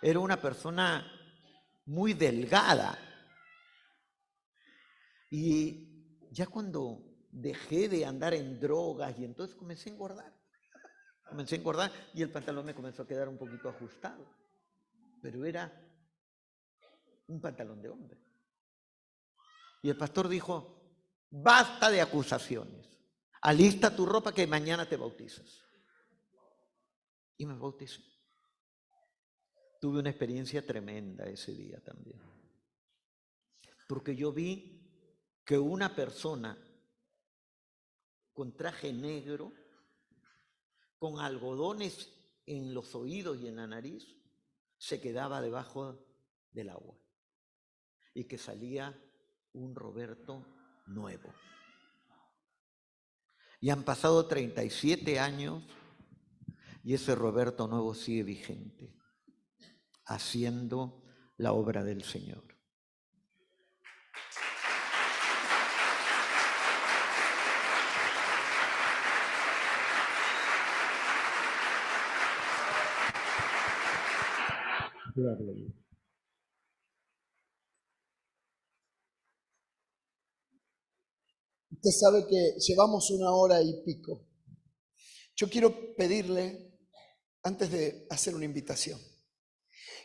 [SPEAKER 2] era una persona muy delgada. Y ya cuando dejé de andar en drogas y entonces comencé a engordar. Comencé a engordar y el pantalón me comenzó a quedar un poquito ajustado. Pero era un pantalón de hombre. Y el pastor dijo, basta de acusaciones. Alista tu ropa que mañana te bautizas. Y me bauticé. Tuve una experiencia tremenda ese día también. Porque yo vi que una persona con traje negro, con algodones en los oídos y en la nariz, se quedaba debajo del agua. Y que salía un Roberto nuevo. Y han pasado 37 años y ese Roberto nuevo sigue vigente, haciendo la obra del Señor.
[SPEAKER 1] Usted sabe que llevamos 1 hora y pico. Yo quiero pedirle, antes de hacer una invitación,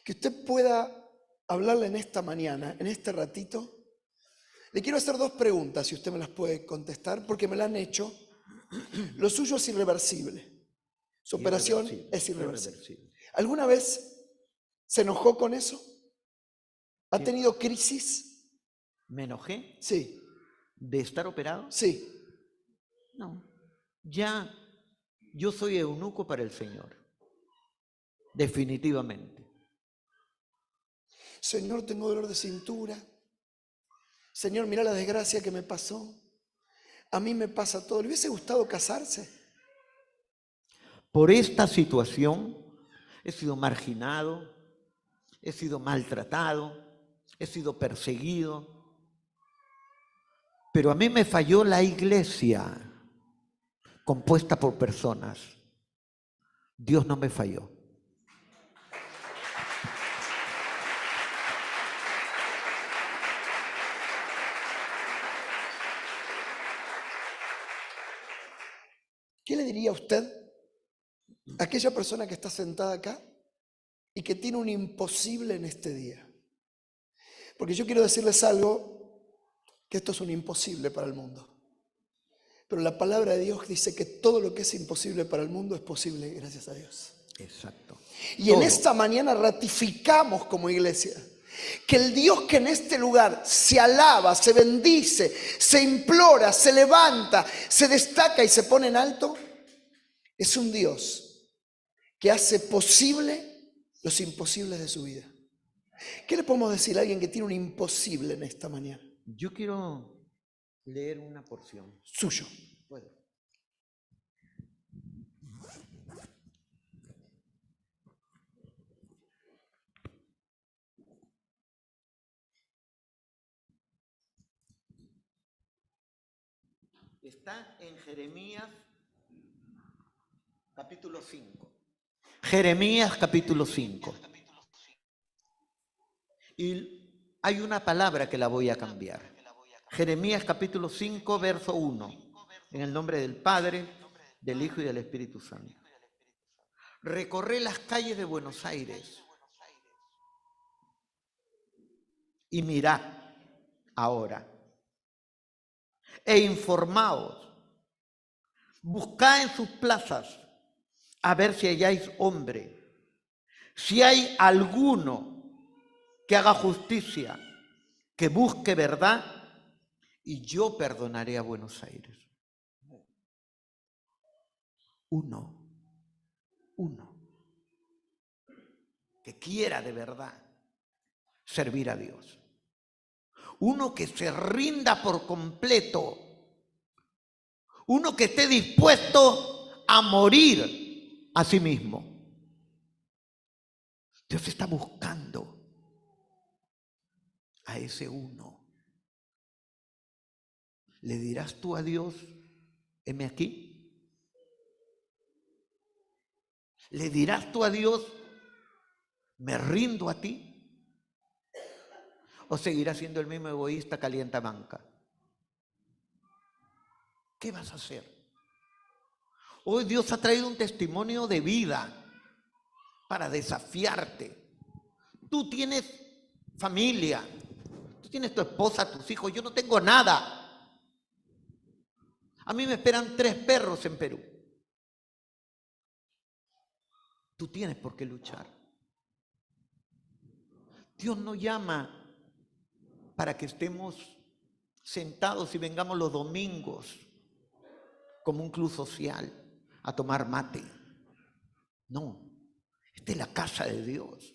[SPEAKER 1] que usted pueda hablarle en esta mañana, en este ratito. Le quiero hacer 2 preguntas, si usted me las puede contestar, porque me la han hecho. Lo suyo es irreversible. Su operación es irreversible. ¿Alguna vez se enojó con eso? ¿Ha tenido crisis?
[SPEAKER 2] ¿Me enojé?
[SPEAKER 1] Sí.
[SPEAKER 2] ¿De estar operado?
[SPEAKER 1] Sí.
[SPEAKER 2] No. Ya yo soy eunuco para el Señor. Definitivamente.
[SPEAKER 1] Señor, tengo dolor de cintura. Señor, mira la desgracia que me pasó. A mí me pasa todo. ¿Le hubiese gustado casarse?
[SPEAKER 2] Por esta situación he sido marginado, he sido maltratado, he sido perseguido. Pero a mí me falló la iglesia compuesta por personas. Dios no me falló.
[SPEAKER 1] ¿Qué le diría a usted a aquella persona que está sentada acá y que tiene un imposible en este día? Porque yo quiero decirles algo, que esto es un imposible para el mundo. Pero la palabra de Dios dice que todo lo que es imposible para el mundo es posible gracias a Dios.
[SPEAKER 2] Exacto.
[SPEAKER 1] Y en esta mañana ratificamos como iglesia que el Dios que en este lugar se alaba, se bendice, se implora, se levanta, se destaca y se pone en alto, es un Dios que hace posible los imposibles de su vida. ¿Qué le podemos decir a alguien que tiene un imposible en esta mañana?
[SPEAKER 2] Yo quiero leer una porción.
[SPEAKER 1] Suyo.
[SPEAKER 2] ¿Puedo? Está en Jeremías capítulo 5. Jeremías capítulo 5. Y hay una palabra que la voy a cambiar. Jeremías capítulo 5, verso 1. En el nombre del Padre, del Hijo y del Espíritu Santo. Recorred las calles de Buenos Aires y mirad ahora e informaos. Buscad en sus plazas a ver si halláis hombre, si hay alguno que haga justicia, que busque verdad, y yo perdonaré a Buenos Aires. Uno que quiera de verdad servir a Dios. Uno que se rinda por completo. Uno que esté dispuesto a morir a sí mismo. Dios está buscando a ese uno. ¿Le dirás tú a Dios, heme aquí? ¿Le dirás tú a Dios, me rindo a ti? ¿O seguirás siendo el mismo egoísta calientabanca? ¿Qué vas a hacer? Hoy Dios ha traído un testimonio de vida para desafiarte. Tú tienes familia, tú tienes tu esposa, tus hijos, yo no tengo nada. A mí me esperan 3 perros en Perú. Tú tienes por qué luchar. Dios no llama para que estemos sentados y vengamos los domingos como un club social a tomar mate. No, esta es la casa de Dios.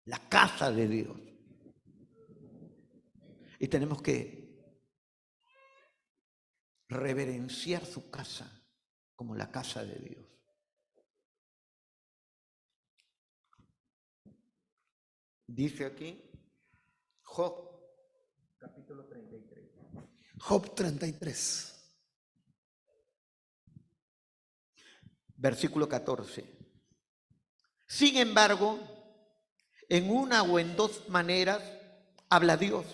[SPEAKER 2] La casa de Dios. Y tenemos que reverenciar su casa como la casa de Dios. Dice aquí Job, capítulo 33.
[SPEAKER 1] Job 33.
[SPEAKER 2] Versículo 14. Sin embargo, en una o en 2 maneras habla Dios,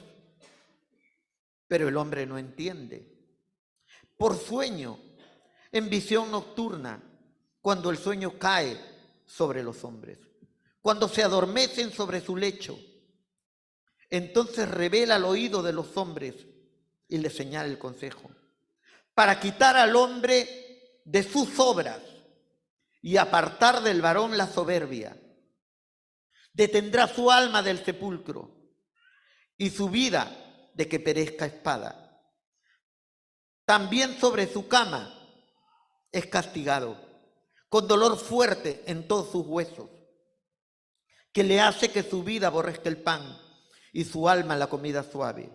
[SPEAKER 2] pero el hombre no entiende. Por sueño, en visión nocturna, cuando el sueño cae sobre los hombres, cuando se adormecen sobre su lecho, entonces revela al oído de los hombres y les señala el consejo, para quitar al hombre de sus obras y apartar del varón la soberbia. Detendrá su alma del sepulcro y su vida de que perezca espada. También sobre su cama es castigado, con dolor fuerte en todos sus huesos, que le hace que su vida aborrezca el pan y su alma la comida suave.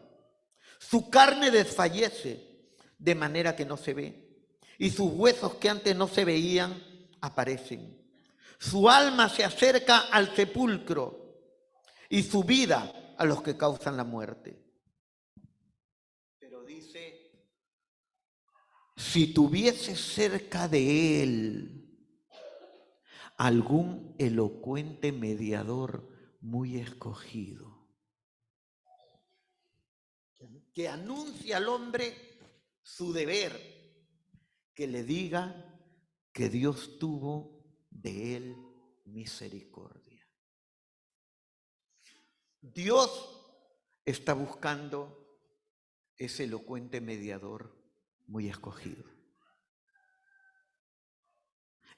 [SPEAKER 2] Su carne desfallece de manera que no se ve, y sus huesos que antes no se veían aparecen. Su alma se acerca al sepulcro y su vida a los que causan la muerte. Pero dice, si tuviese cerca de él algún elocuente mediador muy escogido, que anuncie al hombre su deber, que le diga que Dios tuvo de él misericordia. Dios está buscando ese elocuente mediador muy escogido.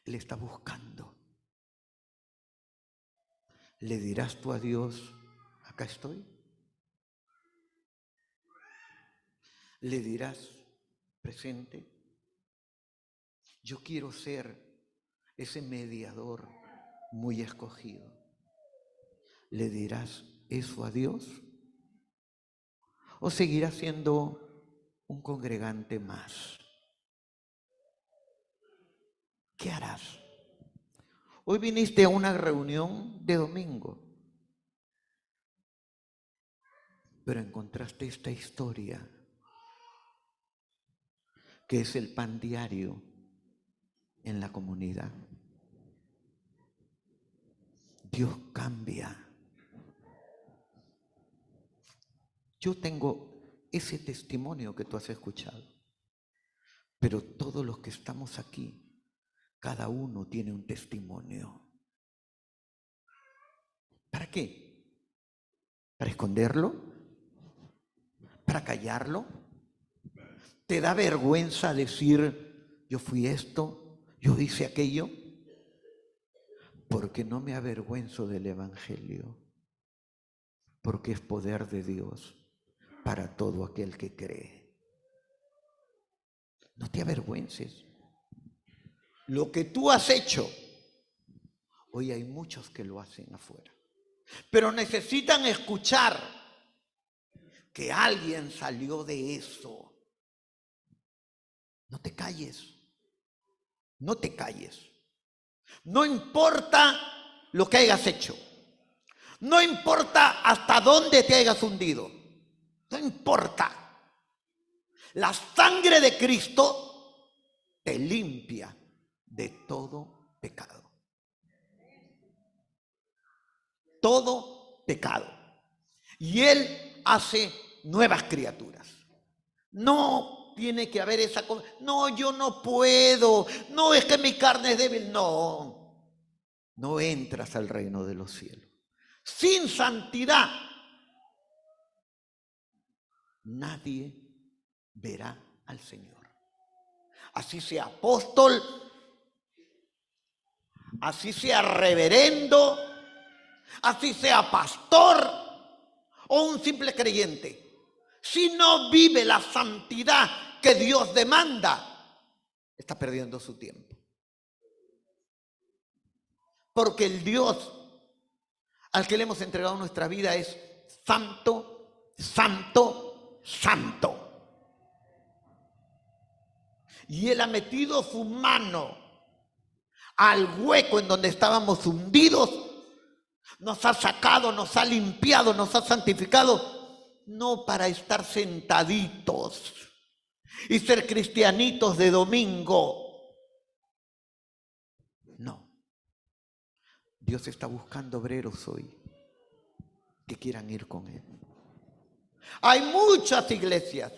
[SPEAKER 2] Él está buscando. ¿Le dirás tú a Dios, acá estoy? ¿Le dirás, presente? Yo quiero ser ese mediador muy escogido. ¿Le dirás eso a Dios? ¿O seguirás siendo un congregante más? ¿Qué harás? Hoy viniste a una reunión de domingo, pero encontraste esta historia, que es el pan diario en la comunidad. Dios cambia. Yo tengo ese testimonio que tú has escuchado, pero todos los que estamos aquí, cada uno tiene un testimonio. ¿Para qué? ¿Para esconderlo? ¿Para callarlo? ¿Te da vergüenza decir, yo fui esto, yo hice aquello? Porque no me avergüenzo del Evangelio, porque es poder de Dios para todo aquel que cree. No te avergüences. Lo que tú has hecho, hoy hay muchos que lo hacen afuera, pero necesitan escuchar que alguien salió de eso. No te calles, no te calles. No importa lo que hayas hecho, no importa hasta dónde te hayas hundido, no importa. La sangre de Cristo te limpia de todo pecado. Todo pecado. Y Él hace nuevas criaturas. No tiene que haber esa cosa. No, yo no puedo. No, es que mi carne es débil. No, no entras al reino de los cielos. Sin santidad, nadie verá al Señor. Así sea apóstol, así sea reverendo, así sea pastor o un simple creyente. Si no vive la santidad que Dios demanda, está perdiendo su tiempo. Porque el Dios al que le hemos entregado nuestra vida es santo, santo, santo. Y Él ha metido su mano al hueco en donde estábamos hundidos, nos ha sacado, nos ha limpiado, nos ha santificado, no para estar sentaditos y ser cristianitos de domingo. No. Dios está buscando obreros hoy que quieran ir con Él. Hay muchas iglesias,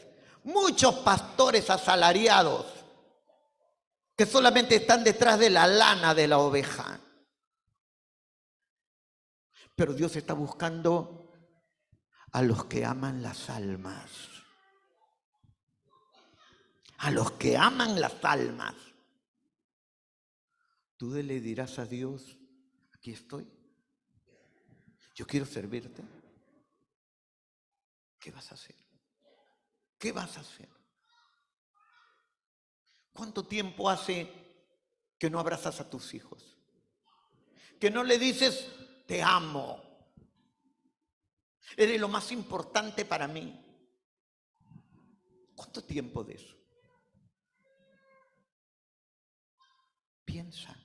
[SPEAKER 2] muchos pastores asalariados que solamente están detrás de la lana de la oveja. Pero Dios está buscando a los que aman las almas. A los que aman las almas. Tú le dirás a Dios, aquí estoy. Yo quiero servirte. ¿Qué vas a hacer? ¿Qué vas a hacer? ¿Cuánto tiempo hace que no abrazas a tus hijos? Que no le dices, te amo. Eres lo más importante para mí. ¿Cuánto tiempo de eso? Piensa.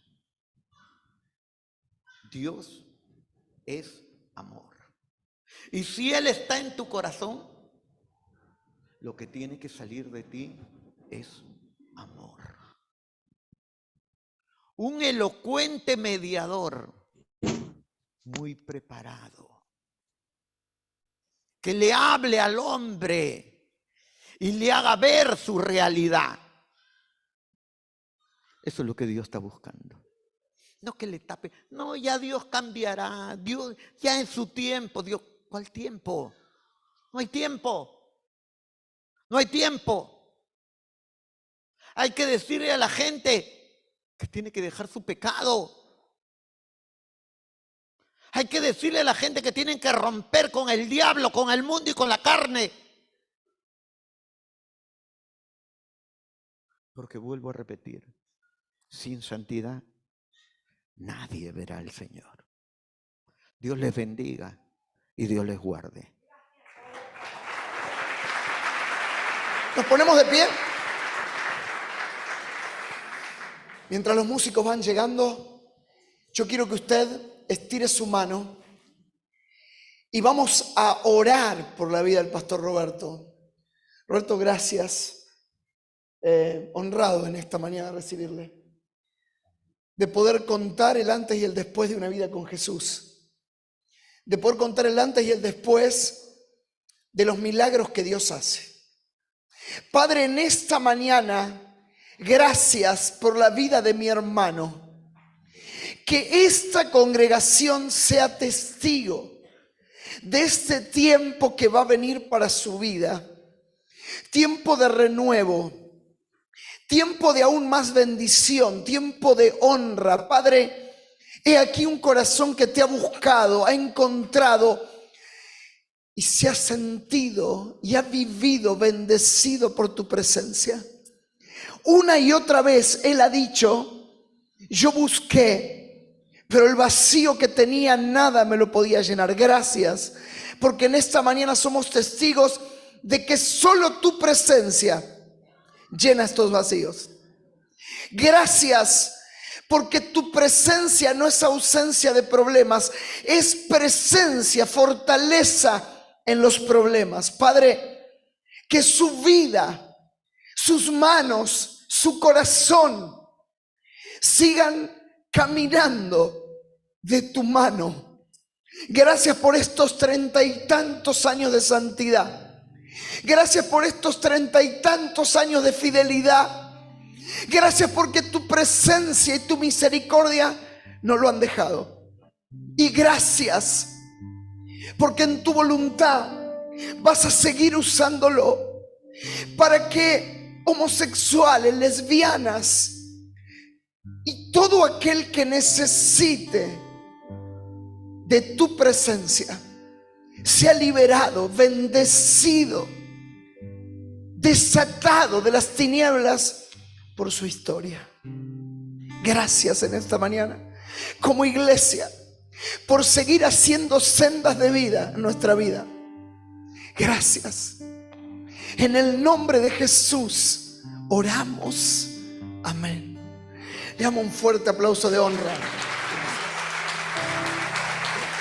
[SPEAKER 2] Dios es amor. Y si Él está en tu corazón, lo que tiene que salir de ti es amor. Un elocuente mediador, muy preparado, que le hable al hombre y le haga ver su realidad. Eso es lo que Dios está buscando. No que le tape. No, ya Dios cambiará. Dios, ya en su tiempo. Dios, ¿cuál tiempo? No hay tiempo. No hay tiempo. Hay que decirle a la gente que tiene que dejar su pecado. Hay que decirle a la gente que tienen que romper con el diablo, con el mundo y con la carne. Porque vuelvo a repetir, sin santidad nadie verá al Señor. Dios les bendiga y Dios les guarde.
[SPEAKER 1] Nos ponemos de pie. Mientras los músicos van llegando, yo quiero que usted estire su mano y vamos a orar por la vida del pastor Roberto. Roberto, gracias. Honrado en esta mañana de recibirle. De poder contar el antes y el después de una vida con Jesús. De poder contar el antes y el después de los milagros que Dios hace. Padre, en esta mañana, gracias por la vida de mi hermano. Que esta congregación sea testigo de este tiempo que va a venir para su vida. Tiempo de renuevo. Tiempo de aún más bendición, tiempo de honra. Padre, he aquí un corazón que te ha buscado, ha encontrado y se ha sentido y ha vivido bendecido por tu presencia. Una y otra vez Él ha dicho, yo busqué, pero el vacío que tenía nada me lo podía llenar. Gracias, porque en esta mañana somos testigos de que solo tu presencia llena estos vacíos. Gracias porque tu presencia no es ausencia de problemas, es presencia, fortaleza en los problemas. Padre, que su vida, sus manos, su corazón sigan caminando de tu mano. Gracias por estos 30 y tantos años de santidad. Gracias por estos 30 y tantos años de fidelidad. Gracias porque tu presencia y tu misericordia no lo han dejado. Y gracias porque en tu voluntad vas a seguir usándolo para que homosexuales, lesbianas y todo aquel que necesite de tu presencia sea liberado, bendecido, desatado de las tinieblas por su historia. Gracias en esta mañana como iglesia por seguir haciendo sendas de vida en nuestra vida. Gracias. En el nombre de Jesús oramos. Amén. Le damos un fuerte aplauso de honra.